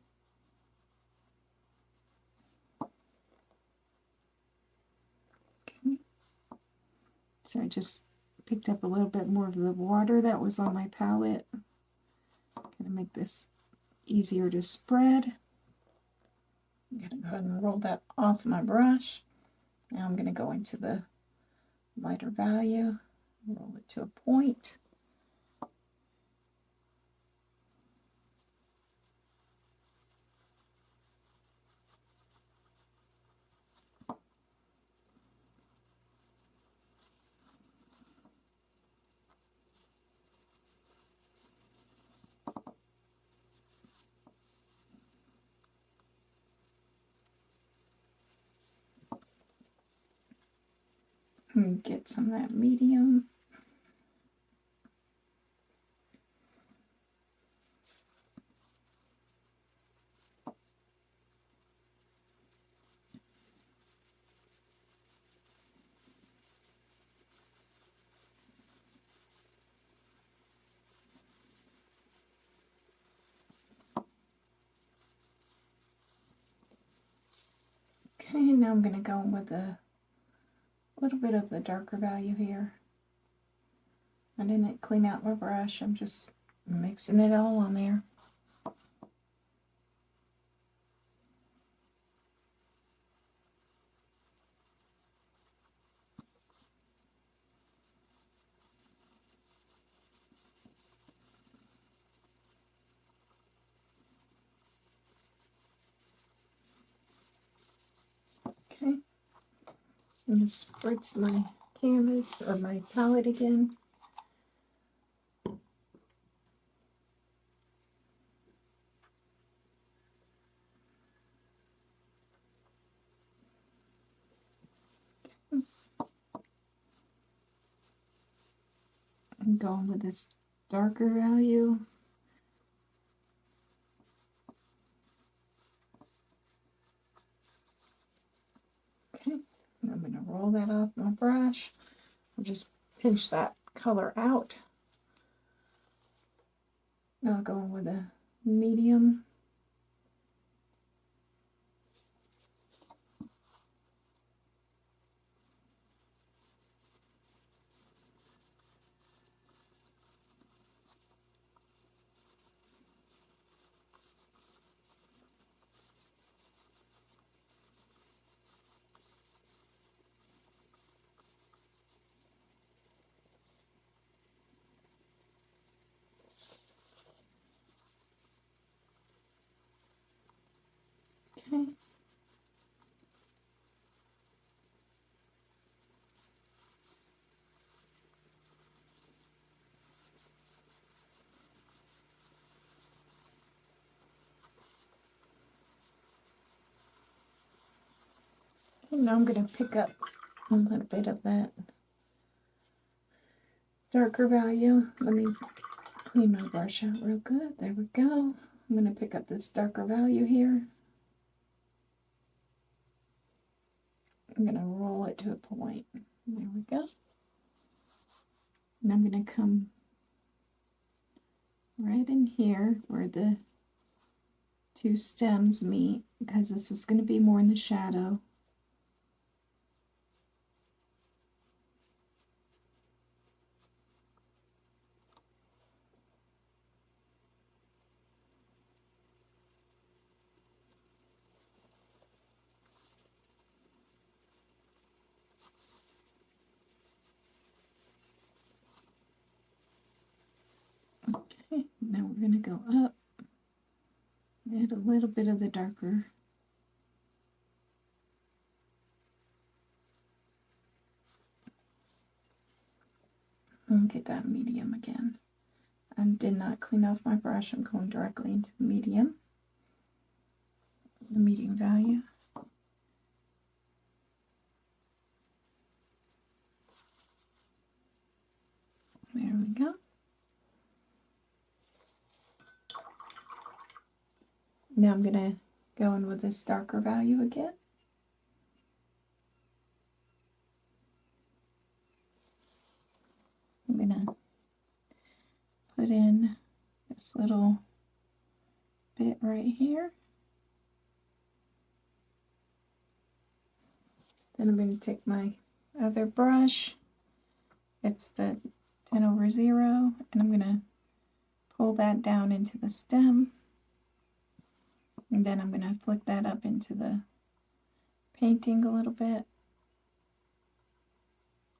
Okay. So I just picked up a little bit more of the water that was on my palette. Gonna make this easier to spread. I'm gonna go ahead and roll that off my brush. Now I'm gonna go into the lighter value, roll it to a point. And get some of that medium. Okay, now I'm going to go in with a little bit of the darker value here. I didn't clean out my brush, I'm just mixing it all on there. Okay, I'm going to spritz my canvas or my palette again. going with this darker value. Okay, and I'm going to roll that off my brush. I'll just pinch that color out. Now going with a medium. Okay. And now I'm going to pick up a little bit of that darker value. Let me clean my brush out real good. There we go. I'm going to pick up this darker value here. I'm going to roll it to a point. There we go. And I'm going to come right in here where the two stems meet, because this is going to be more in the shadow. Okay, now we're going to go up, add a little bit of the darker. And get that medium again. I did not clean off my brush. I'm going directly into the medium value. There we go. Now I'm going to go in with this darker value again. I'm going to put in this little bit right here. Then I'm going to take my other brush. It's the 10/0, and I'm going to pull that down into the stem. And then I'm going to flick that up into the painting a little bit.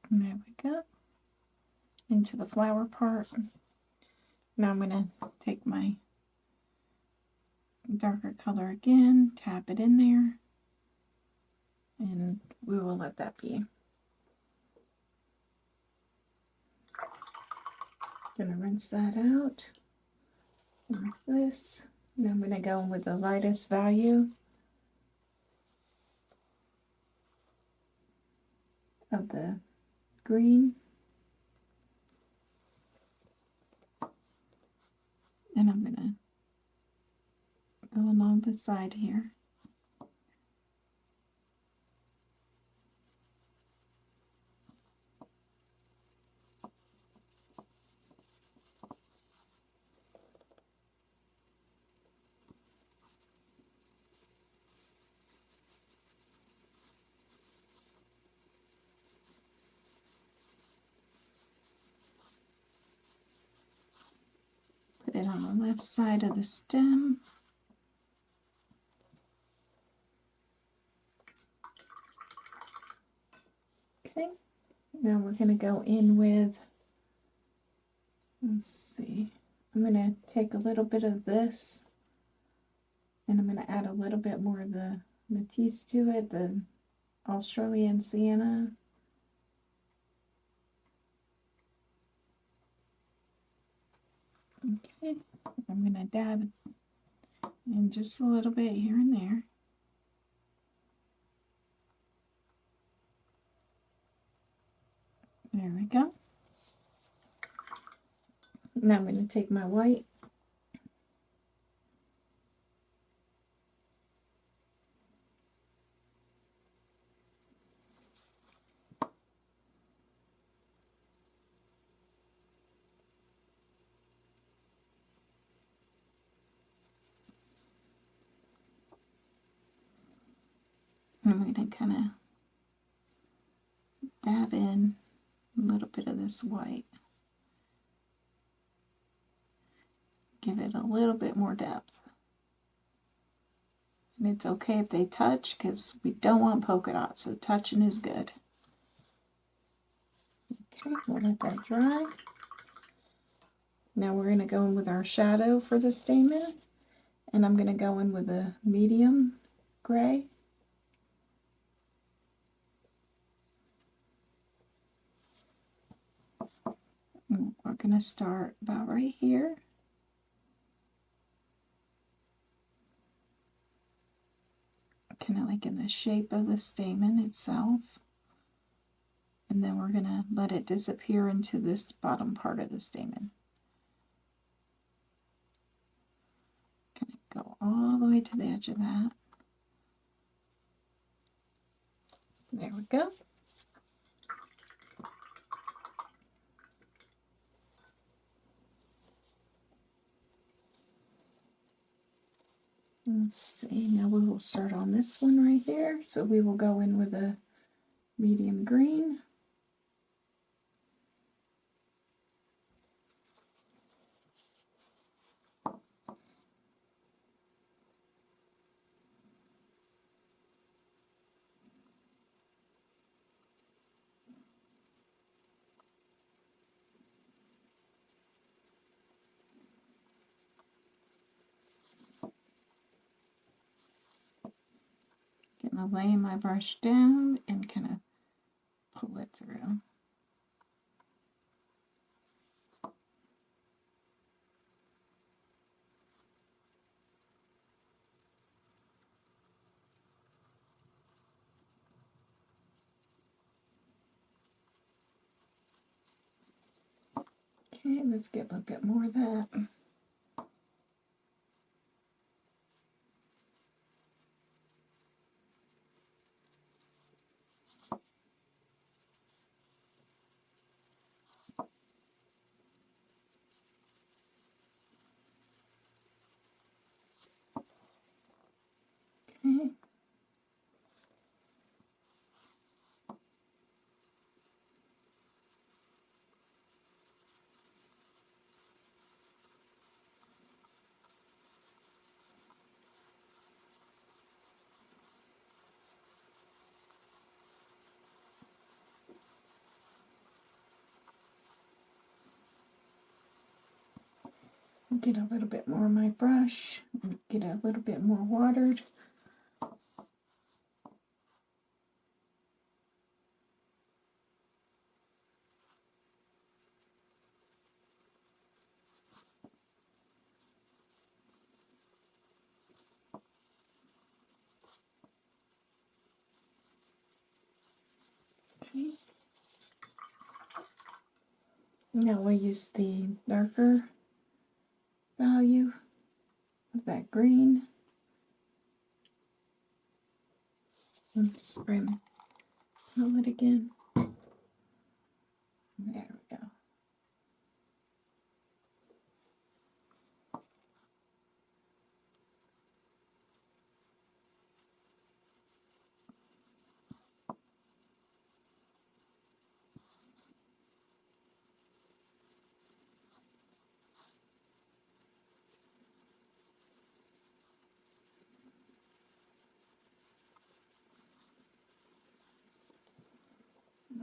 And there we go. Into the flower part. Now I'm going to take my darker color again, tap it in there, and we will let that be. Gonna rinse that out. Rinse this. Now I'm gonna go with the lightest value of the green. And I'm gonna go along the side here. Put it on the left side of the stem. Okay, now we're going to go in with, let's see, I'm going to take a little bit of this, and I'm going to add a little bit more of the Matisse to it, the Australian Sienna. Okay, I'm going to dab in just a little bit here and there. There we go. Now I'm going to take my white. And I'm going to kind of dab in a little bit of this white. Give it a little bit more depth. And it's okay if they touch because we don't want polka dots, so touching is good. Okay, we'll let that dry. Now we're going to go in with our shadow for the stamen. And I'm going to go in with a medium gray. And we're going to start about right here. Kind of like in the shape of the stamen itself. And then we're going to let it disappear into this bottom part of the stamen. Kind of go all the way to the edge of that. There we go. Let's see, now we will start on this one right here. So we will go in with a medium green. Gonna lay my brush down and kind of pull it through. Okay, let's get a little bit more of that. Okay. Get a little bit more of my brush, get a little bit more watered. Okay. Now we'll use the darker value of that green. And spray my palette again. There we go.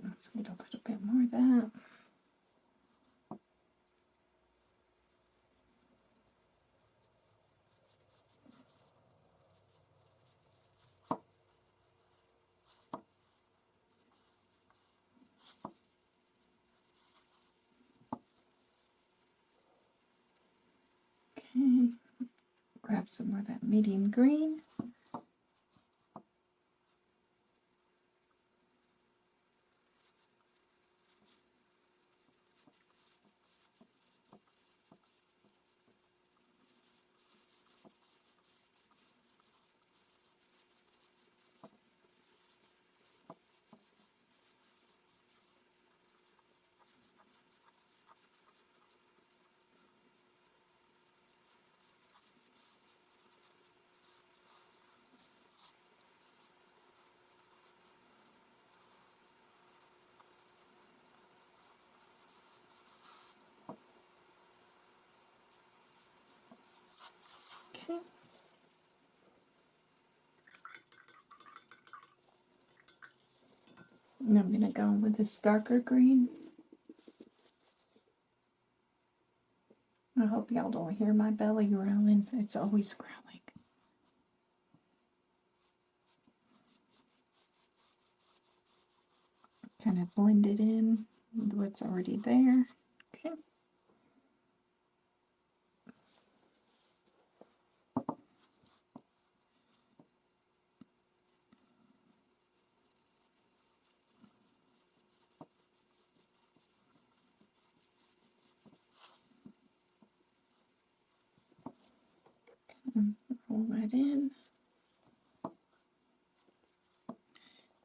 Let's get a little bit more of that. Okay, grab some more of that medium green. And I'm going to go with this darker green. I hope y'all don't hear my belly growling. It's always growling. Kind of blend it in with what's already there. Okay. Roll that in.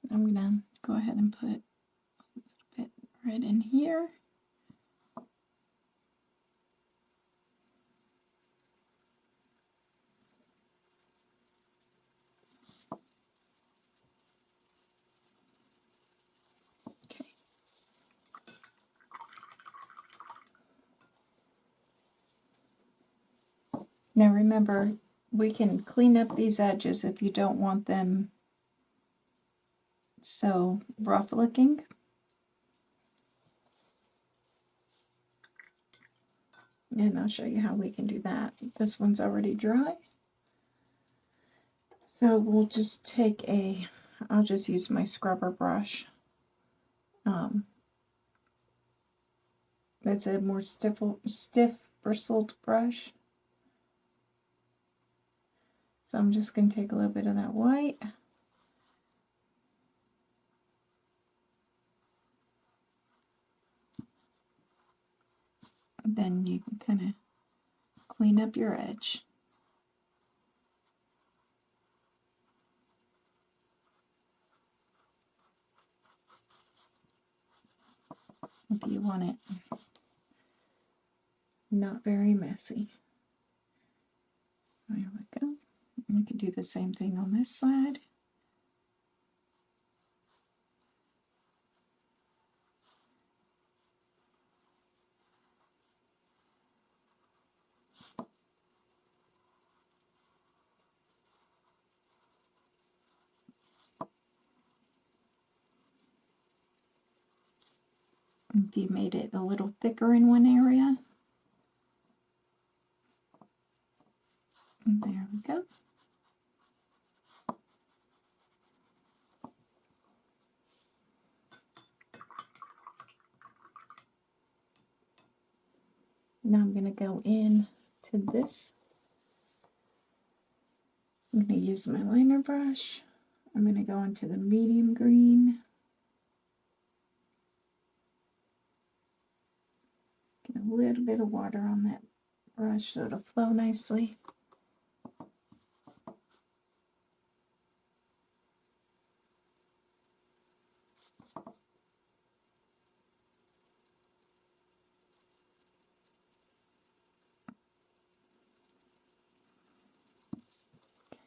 I'm going to go ahead and put a little bit right in here. Okay. Now remember, we can clean up these edges if you don't want them so rough looking. And I'll show you how we can do that. This one's already dry. So we'll just take I'll just use my scrubber brush. It's a more stiff bristled brush. So I'm just going to take a little bit of that white. Then you can kind of clean up your edge. If you want it not very messy. There we go. You can do the same thing on this side. If you made it a little thicker in one area. And there we go. Now I'm going to go in to this. I'm going to use my liner brush. I'm going to go into the medium green. Get a little bit of water on that brush so it'll flow nicely.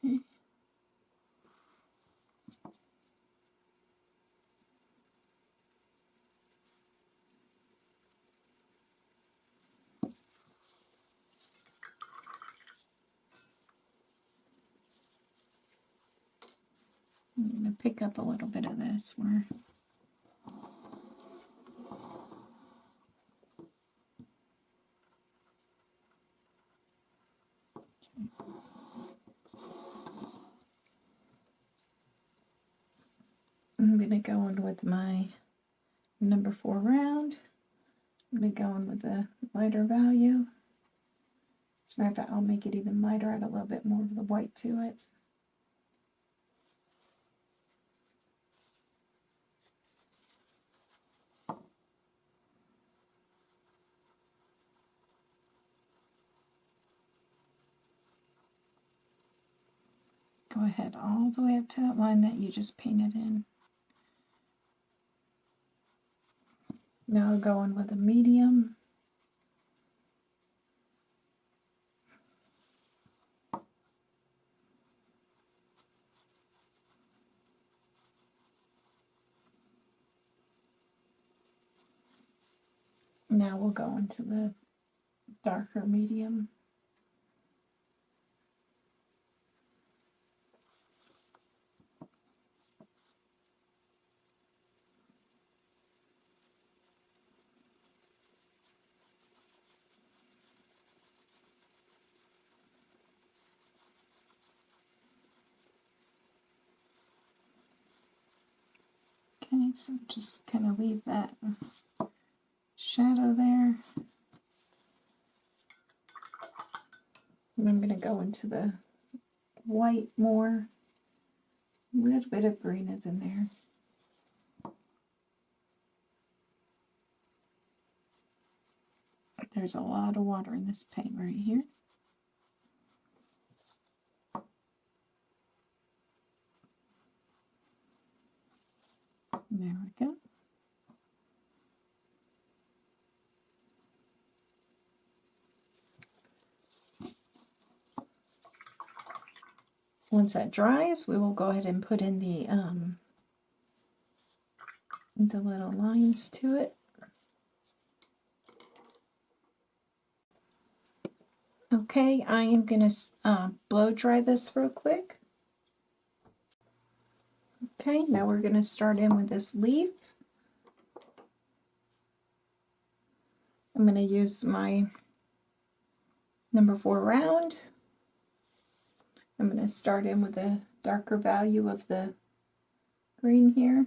Okay. I'm going to pick up a little bit of this where I'm going to go in with my number 4 round. I'm going to go in with the lighter value. As a matter of fact, I'll make it even lighter, add a little bit more of the white to it. Go ahead all the way up to that line that you just painted in. Now I'll go in with a medium. Now we'll go into the darker medium. So just kind of leave that shadow there. And I'm going to go into the white more. A little bit of green is in there. There's a lot of water in this paint right here. There we go. Once that dries, we will go ahead and put in the little lines to it. Okay, I am going to blow dry this real quick. Okay, now we're going to start in with this leaf. I'm going to use my number 4 round. I'm going to start in with a darker value of the green here.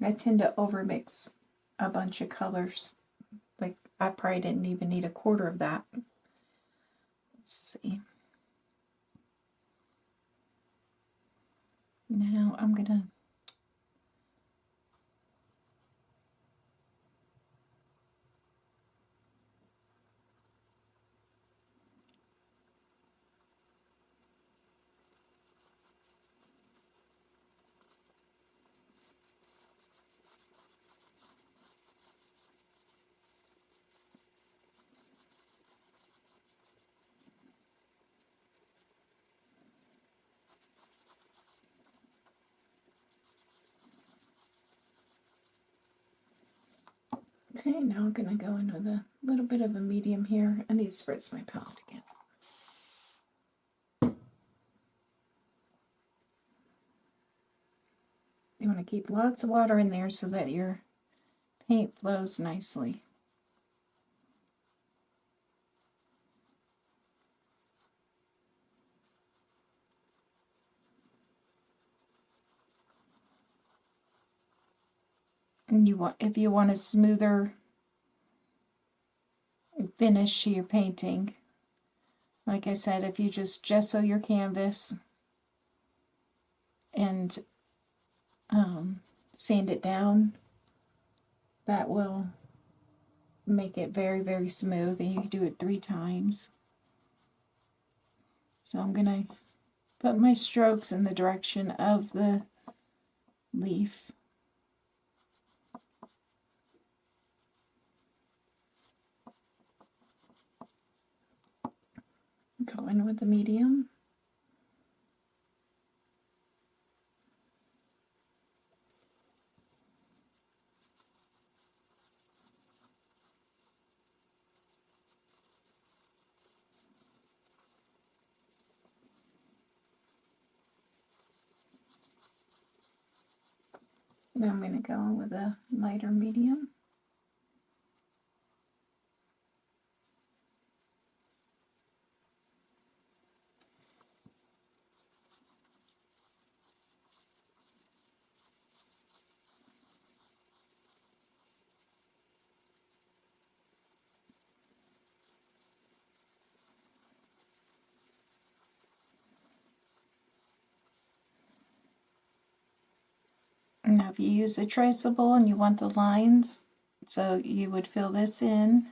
I tend to overmix a bunch of colors. Like, I probably didn't even need a quarter of that. Let's see. Now I'm going to Okay, now I'm going to go in with a little bit of a medium here. I need to spritz my palette again. You want to keep lots of water in there so that your paint flows nicely. And if you want a smoother finish to your painting, like I said, if you just gesso your canvas and sand it down, that will make it very, very smooth, and you can do it 3 times. So I'm going to put my strokes in the direction of the leaf. Go in with the medium. Now I'm going to go in with a lighter medium. Now if you use a traceable and you want the lines, so you would fill this in,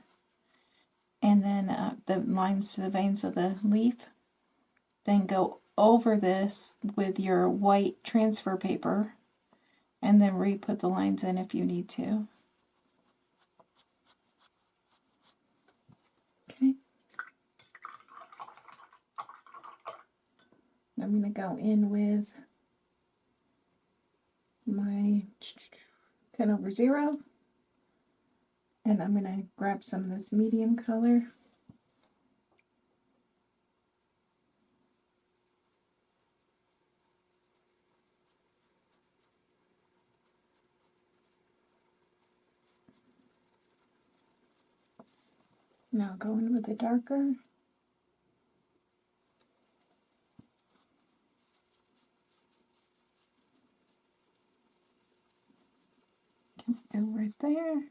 and then the lines to the veins of the leaf, then go over this with your white transfer paper, and then re-put the lines in if you need to. Okay. I'm going to go in with my 10/0, and I'm going to grab some of this medium color. Now go in with the darker. Go right there.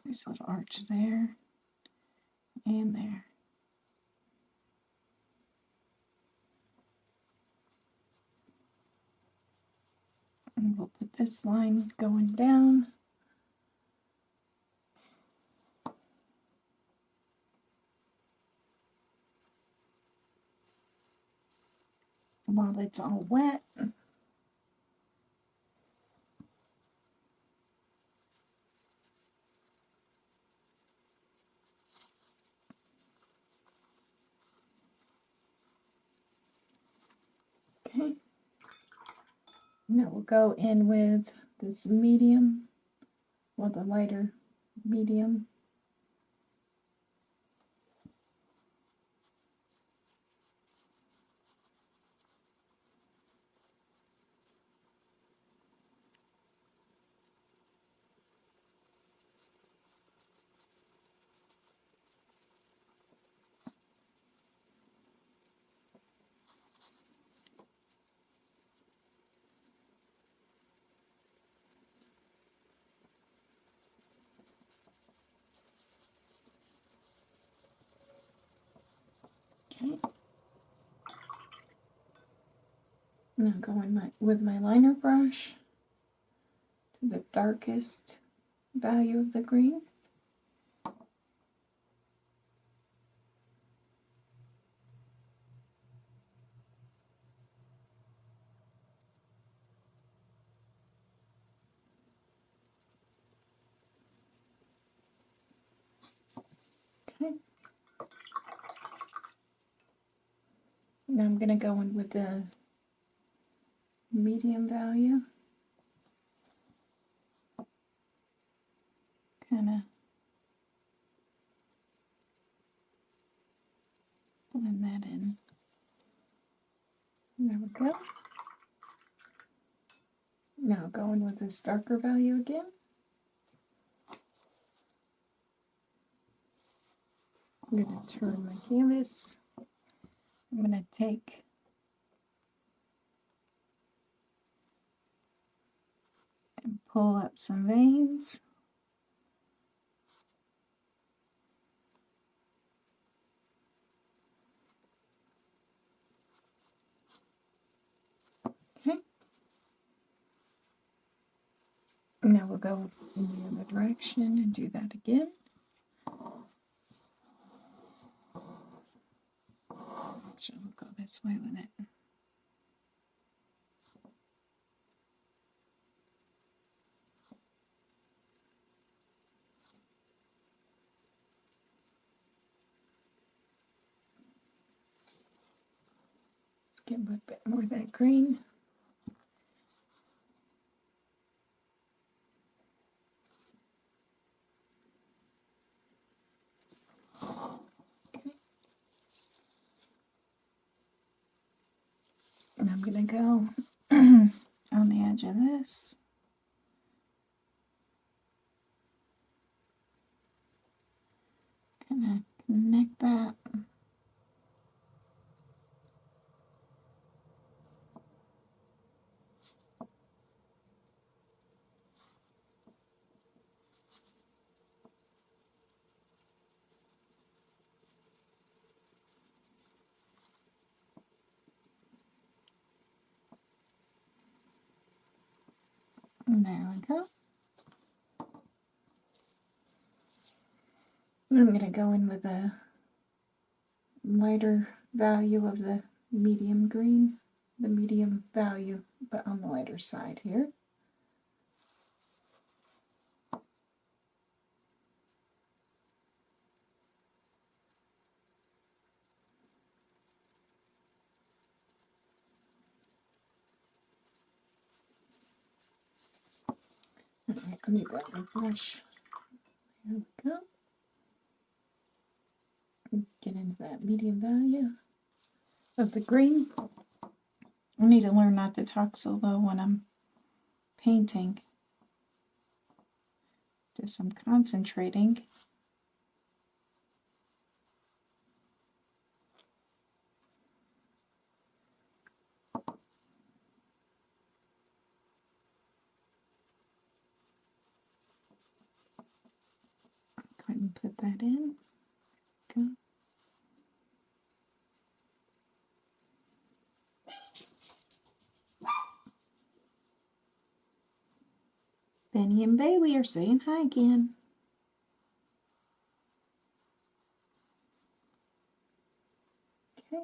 Nice little arch there and there. And we'll put this line going down. While it's all wet. Okay. Now we'll go in with this medium, well, the lighter medium. Okay. Now go in with my liner brush to the darkest value of the green. Okay. Now I'm going to go in with the medium value. Kind of blend that in. There we go. Now go in with this darker value again. I'm going to turn my canvas. I'm going to take and pull up some veins. Okay. Now we'll go in the other direction and do that again. So we'll go this way with it. Let's get a bit more of that green. And I'm going to go on the edge of this. Kind of connect that. And there we go. I'm going to go in with a lighter value of the medium green, the medium value, but on the lighter side here. Alright, I need that other brush. There we go. Get into that medium value of the green. I need to learn not to talk so low when I'm painting. Just I'm concentrating. and put that in. Go. Benny and Bailey are saying hi again. Okay.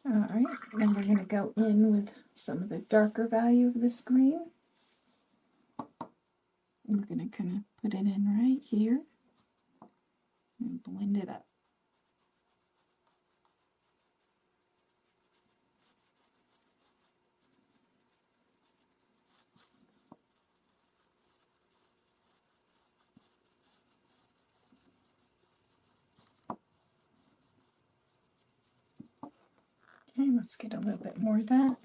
Alright, then we're going to go in with some of the darker value of this green. And we're going to kind of put it in right here and blend it up. Okay, let's get a little bit more of that.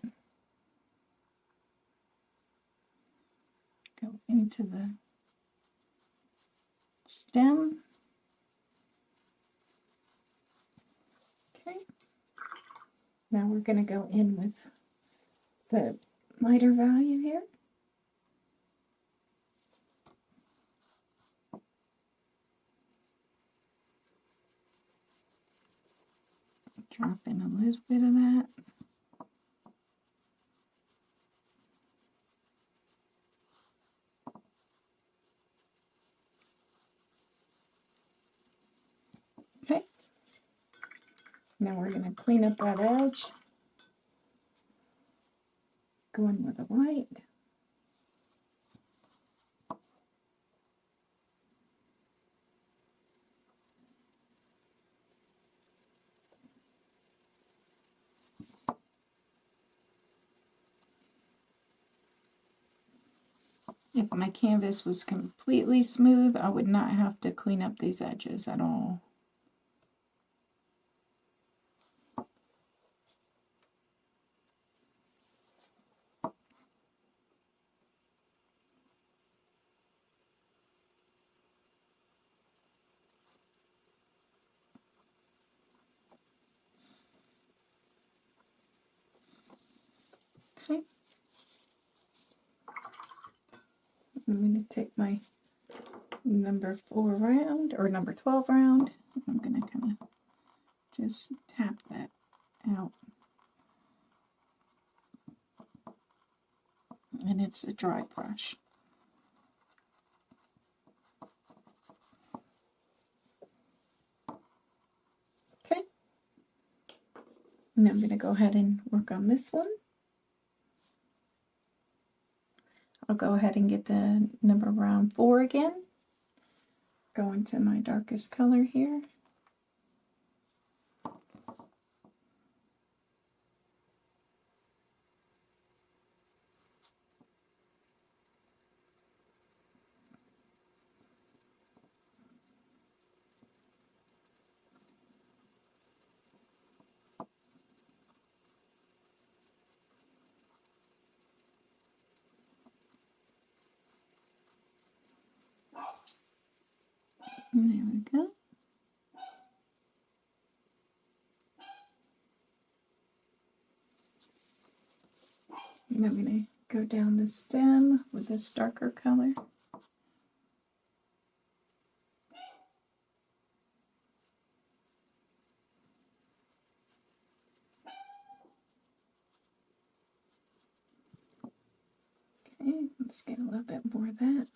Go into the stem. Okay. Now we're going to go in with the lighter value here. Drop in a little bit of that. Okay. Now we're going to clean up that edge. Go in with a white. If my canvas was completely smooth, I would not have to clean up these edges at all. Okay. I'm going to take my number 4 round, or number 12 round. I'm going to kind of just tap that out. And it's a dry brush. Okay. And I'm going to go ahead and work on this one. I'll go ahead and get the number round 4 again. Go into my darkest color here. And there we go. And I'm going to go down the stem with this darker color. Okay, let's get a little bit more of that.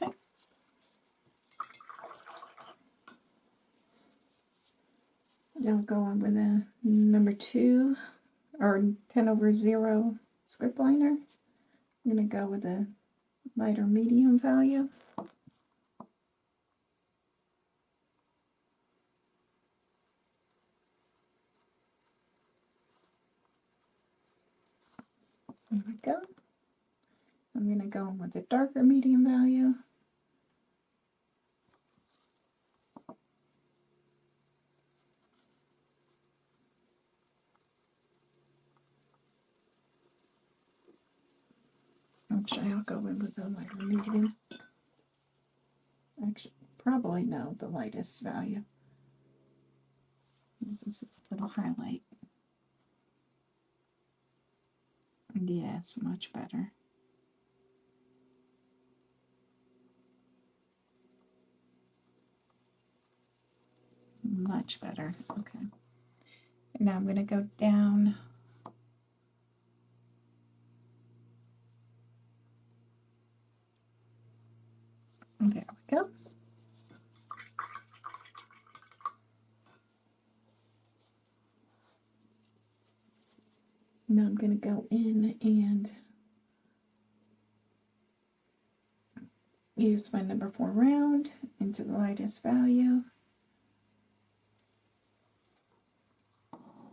Okay. Now we'll go on with a number 2 or 10/0 script liner. I'm going to go with a lighter medium value. There we go. I'm going to go in with a darker medium value. Actually, I'll go in with a lighter medium. Actually, probably no, the lightest value. This is a little highlight. Yes, much better. Much better. Okay. And now I'm going to go down. There we go. Now I'm going to go in and use my number 4 round into the lightest value.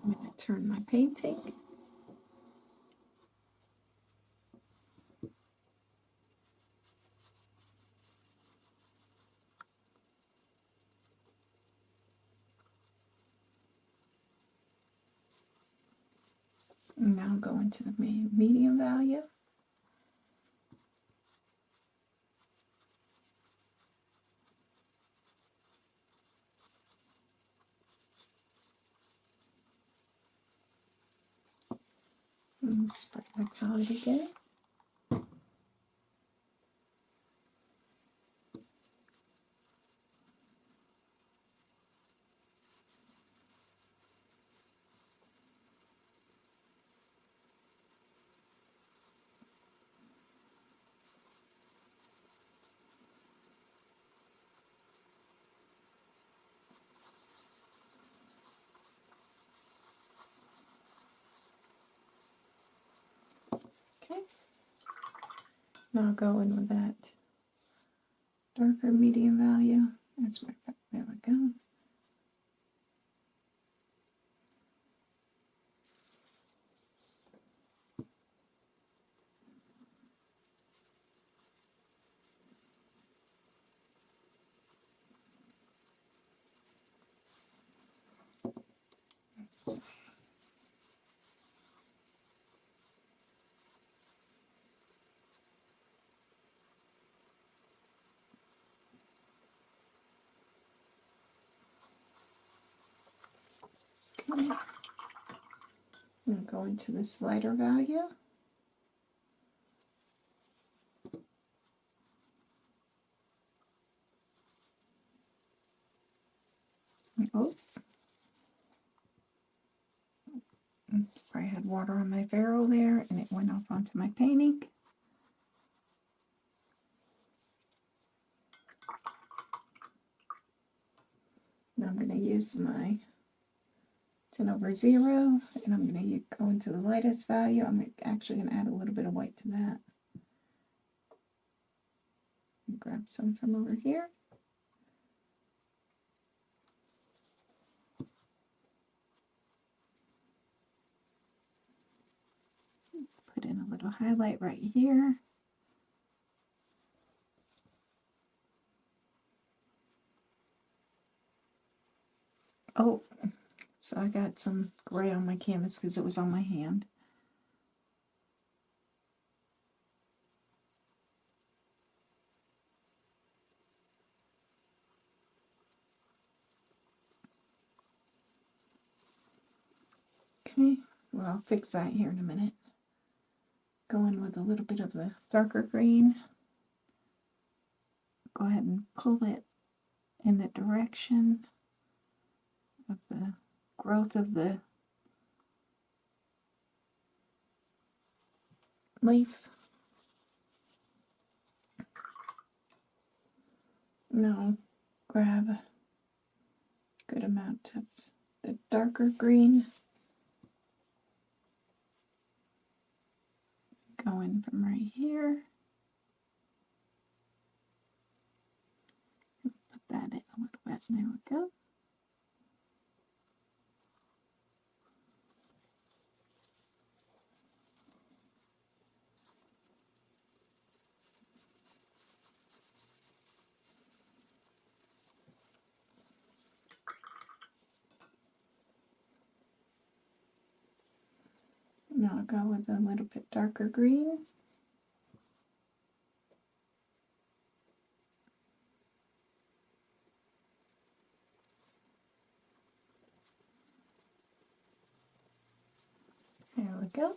I'm going to turn my painting. And now go into the medium value. And spray my palette again. Okay. Now I'll go in with that darker medium value. That's my, there we go. Let's okay. I'm going to go into this lighter value. Oh, I had water on my ferrule there and it went off onto my painting. Now I'm going to use my 10/0 and I'm going to go into the lightest value. I'm actually going to add a little bit of white to that. Grab some from over here. Put in a little highlight right here. Oh, so I got some gray on my canvas because it was on my hand. Okay, well, I'll fix that here in a minute. Go in with a little bit of the darker green. Go ahead and pull it in the direction of the growth of the leaf. Now grab a good amount of the darker green. Go in from right here. Put that in a little bit. There we go. Now I'll go with a little bit darker green. There we go.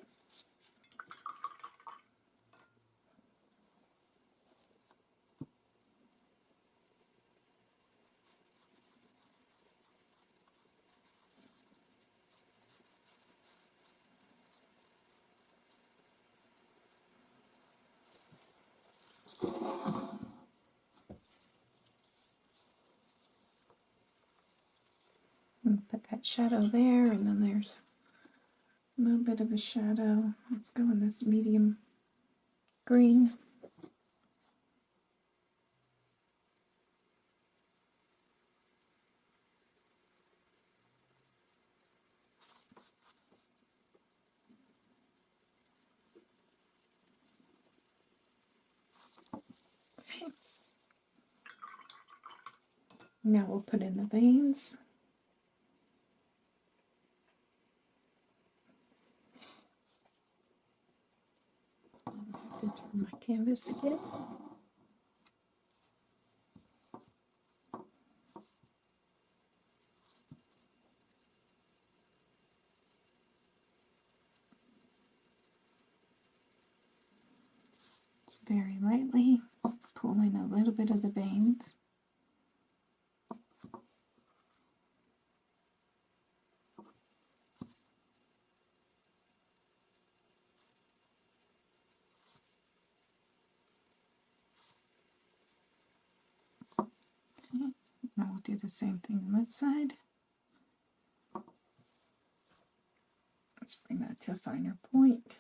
And put that shadow there, and then there's a little bit of a shadow. Let's go in this medium green. Okay. Now we'll put in the veins. To turn my canvas again. Just very lightly pull in a little bit of the veins. Okay. Now we'll do the same thing on this side. Let's bring that to a finer point.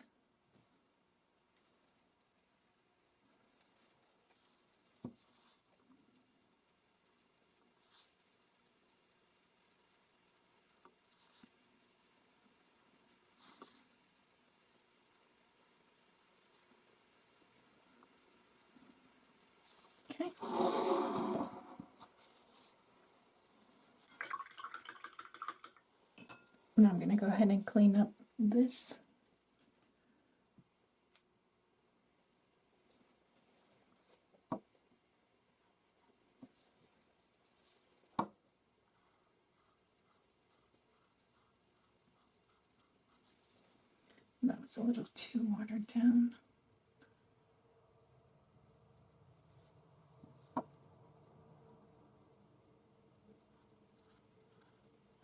Okay. Now I'm going to go ahead and clean up this. That was a little too watered down.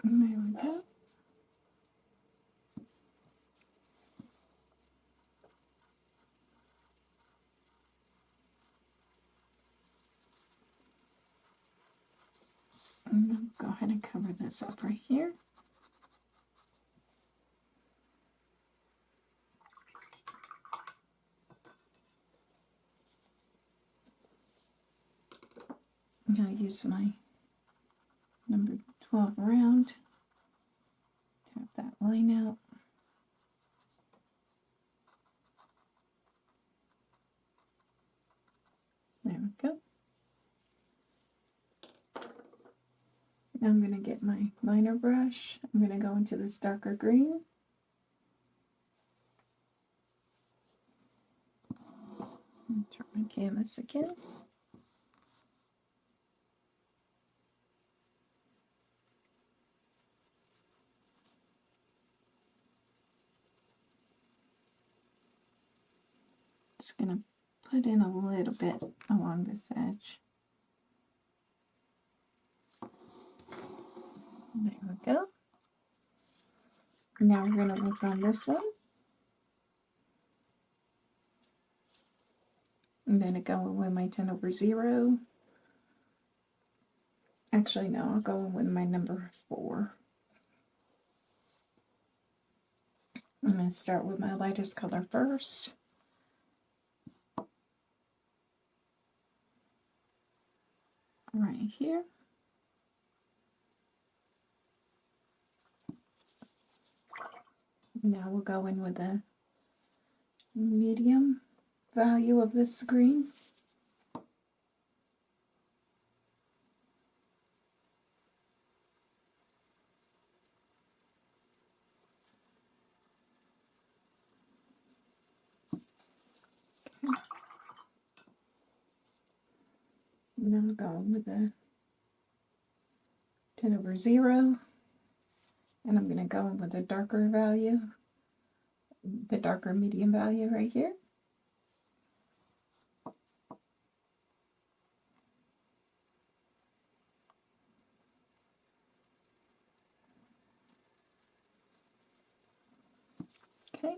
And there we go. And then go ahead and cover this up right here. And I'll use my number 12 round. Tap that line out. There we go. Now I'm going to get my liner brush. I'm going to go into this darker green. And turn my canvas again. Just going to put in a little bit along this edge. There we go. Now we're going to work on this one. I'm going to go in with my 10/0. Actually, no, I'll go in with my number 4. I'm going to start with my lightest color first. Right here. Now we'll go in with the medium value of this green. And I'm going with a 10/0. And I'm going to go with a darker value, the darker medium value right here. Okay.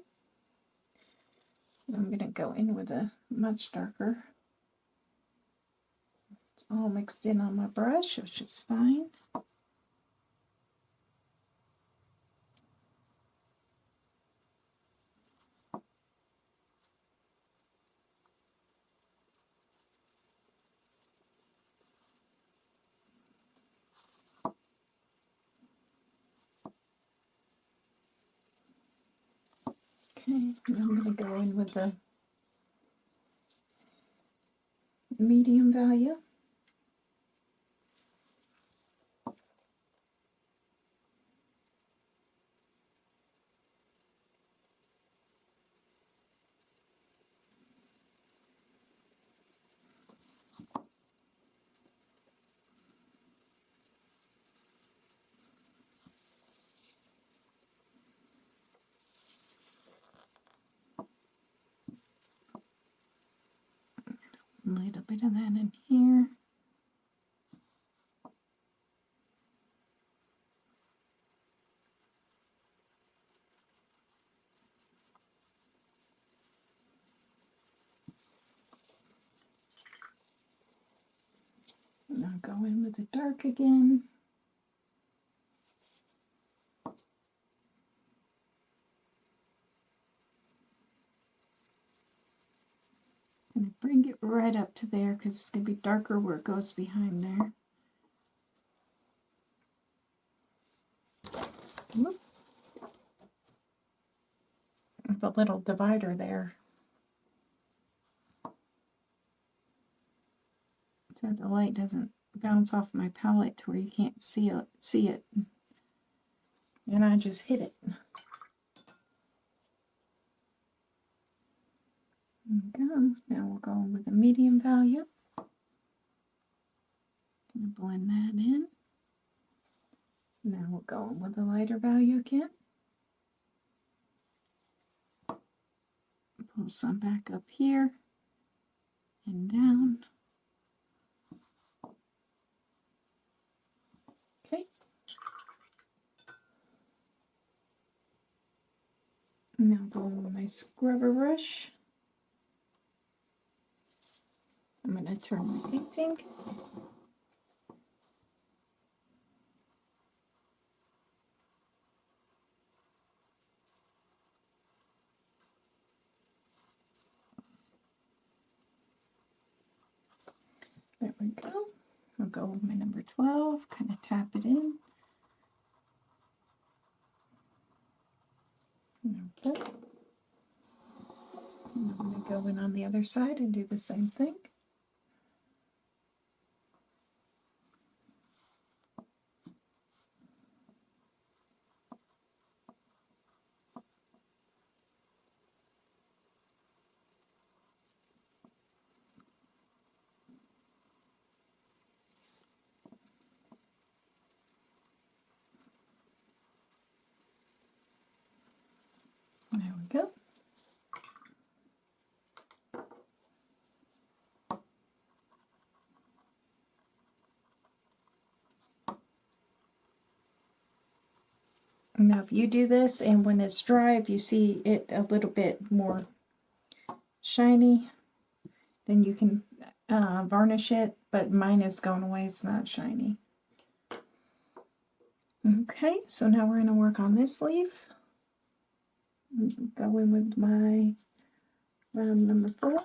And I'm going to go in with a much darker. It's all mixed in on my brush, which is fine. Okay, and I'm going to go in with the medium value. A little bit of that in here. And I'll go in with the dark again. And bring it right up to there because it's going to be darker where it goes behind there. Whoop. With a little divider there. So the light doesn't bounce off my palette to where you can't see it. And I just hit it. There we go. Now we'll go with the medium value. Gonna blend that in. Now we'll go with the lighter value again. Pull some back up here and down. Okay. Now go with my scrubber brush. I'm going to turn my painting. There we go. I'll go with my number 12, kind of tap it in. Okay. And I'm going to go in on the other side and do the same thing. There we go. Now if you do this and when it's dry, if you see it a little bit more shiny, then you can varnish it, but mine is going away, it's not shiny. Okay, so now we're going to work on this leaf. Go in with my round number 4.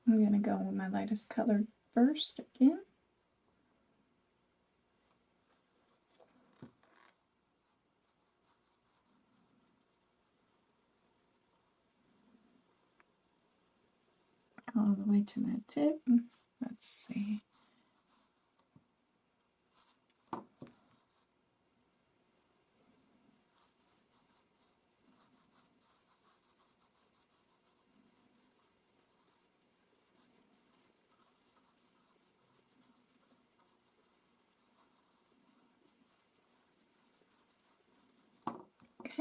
I'm going to go with my lightest color first again. All the way to that tip. Let's see.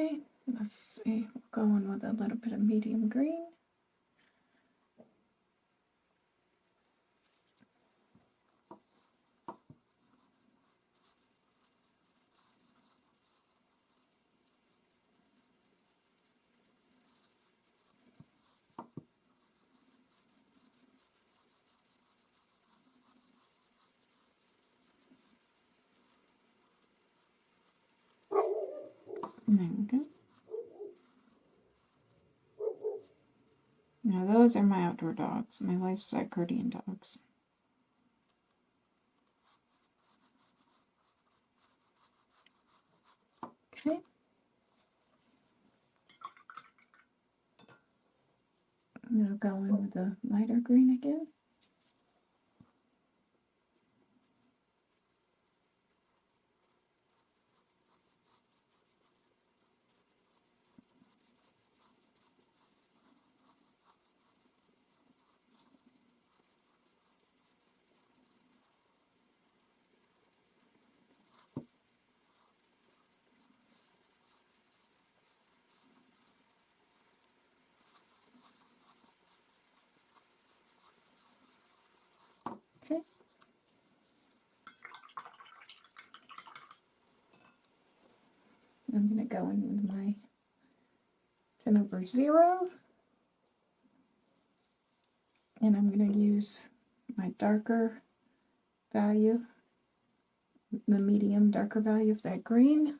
Okay, let's see, we'll go in with a little bit of medium green. There we go. Now those are my outdoor dogs, my lifestyle accordion dogs. Okay. Now go in with a lighter green again. Okay. I'm going to go in with my 10/0. And I'm going to use my darker value, the medium darker value of that green.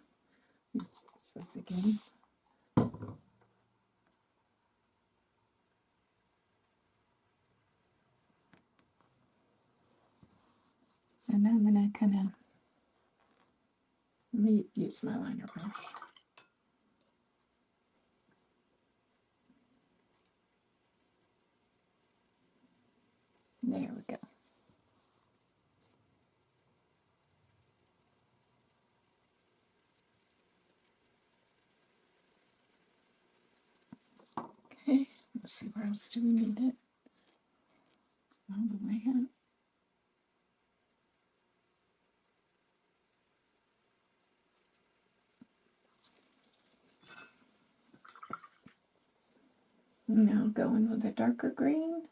Let's fix this again. So now I'm going to kind of, let me use my liner brush. There we go. Okay, let's see, where else do we need it? All the way up. Now go in with a darker green.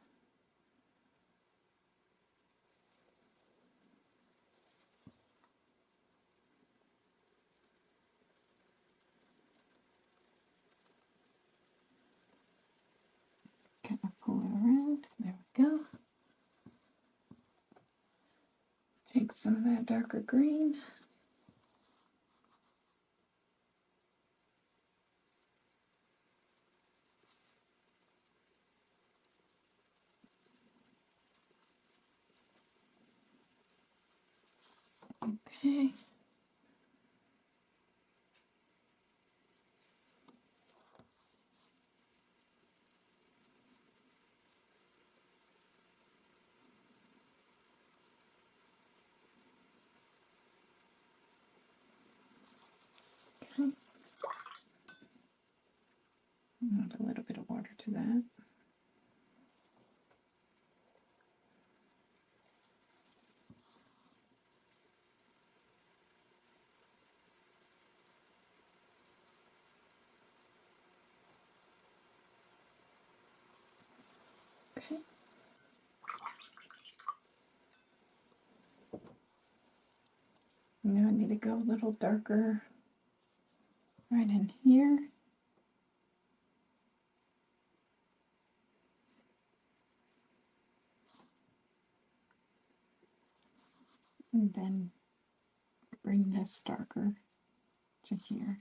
Kind of pull it around. There we go. Take some of that darker green. Okay. Okay. Add a little bit of water to that. Okay. Now I need to go a little darker right in here. And then bring this darker to here.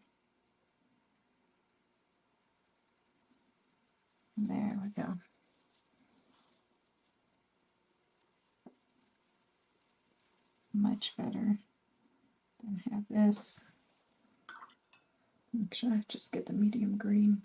There we go. Much better than have this. Make sure I just get the medium green.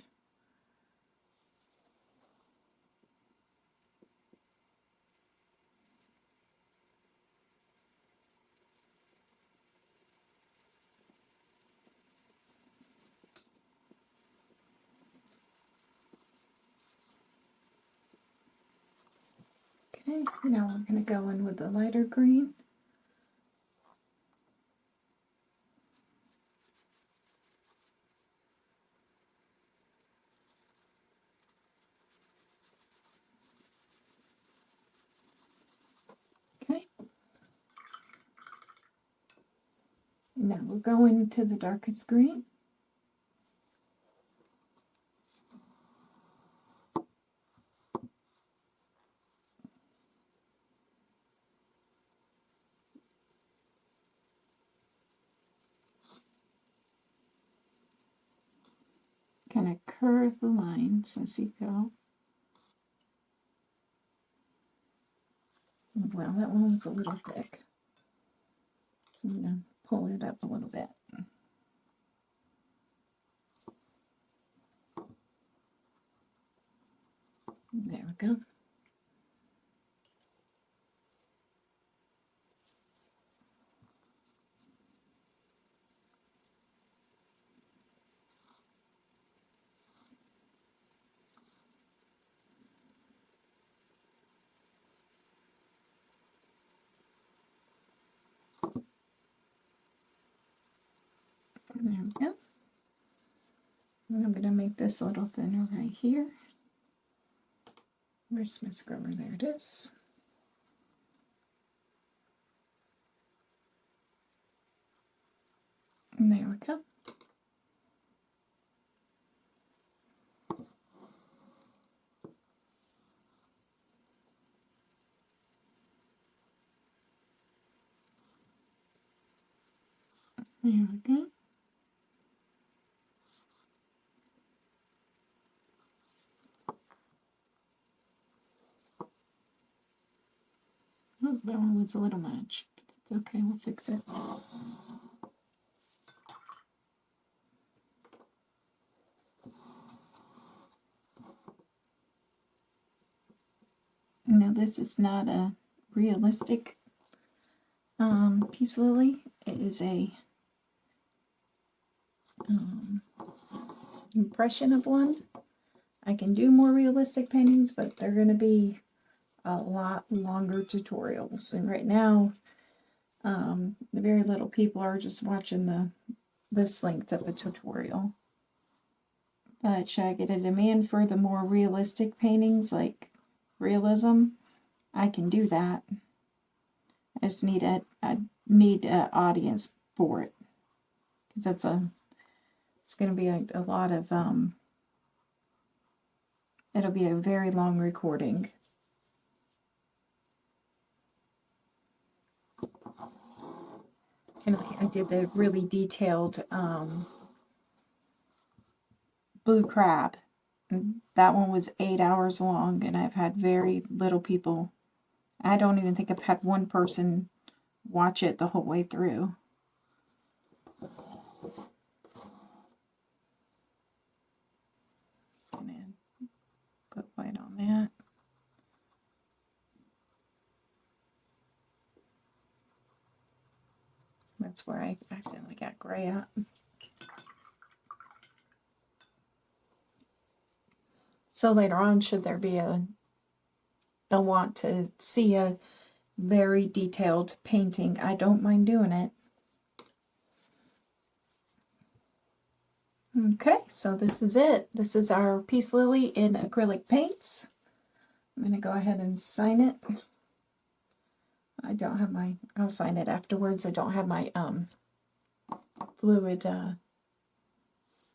Okay, now we're going to go in with the lighter green. Now we're going to the darkest green. Kind of curve the lines as you go. Well, that one's a little thick, so I'm going to pull it up a little bit. There we go. There we go. And I'm going to make this a little thinner right here. Where's my scrubber? There it is. And there we go. There we go. Oh, that one was a little much, but that's okay, we'll fix it. Now this is not a realistic peace lily. It is a impression of one. I can do more realistic paintings, but they're going to be a lot longer tutorials. And right now, very little people are just watching this length of a tutorial. But should I get a demand for the more realistic paintings, like realism, I can do that. I just need an audience for it, because it's going to be a lot of it'll be a very long recording. And I did the really detailed blue crab. That one was 8 hours long, and I've had very little people. I don't even think I've had one person watch it the whole way through. And then put white on that. That's where I accidentally got gray at. So later on, should there be a want to see a very detailed painting, I don't mind doing it. Okay, so this is it. This is our Peace Lily in acrylic paints. I'm going to go ahead and sign it. I don't have my, I'll sign it afterwards. I don't have my fluid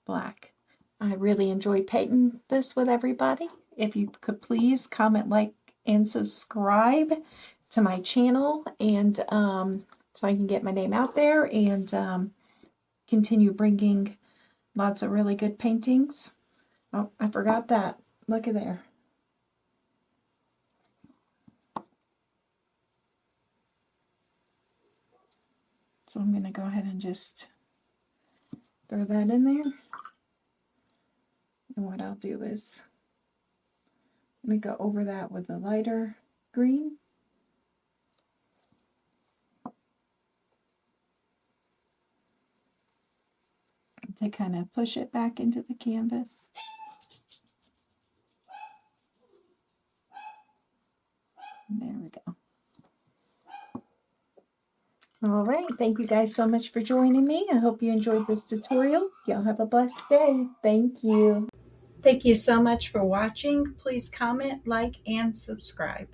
black. I really enjoyed painting this with everybody. If you could please comment, like, and subscribe to my channel, and so I can get my name out there and continue bringing lots of really good paintings. Oh, I forgot that. Look at there. So I'm going to go ahead and just throw that in there. And what I'll do is I'm going to go over that with the lighter green. To kind of push it back into the canvas. There we go. All right, thank you guys so much for joining me. I hope you enjoyed this tutorial. Y'all have a blessed day. Thank you. Thank you so much for watching. Please comment, like, and subscribe.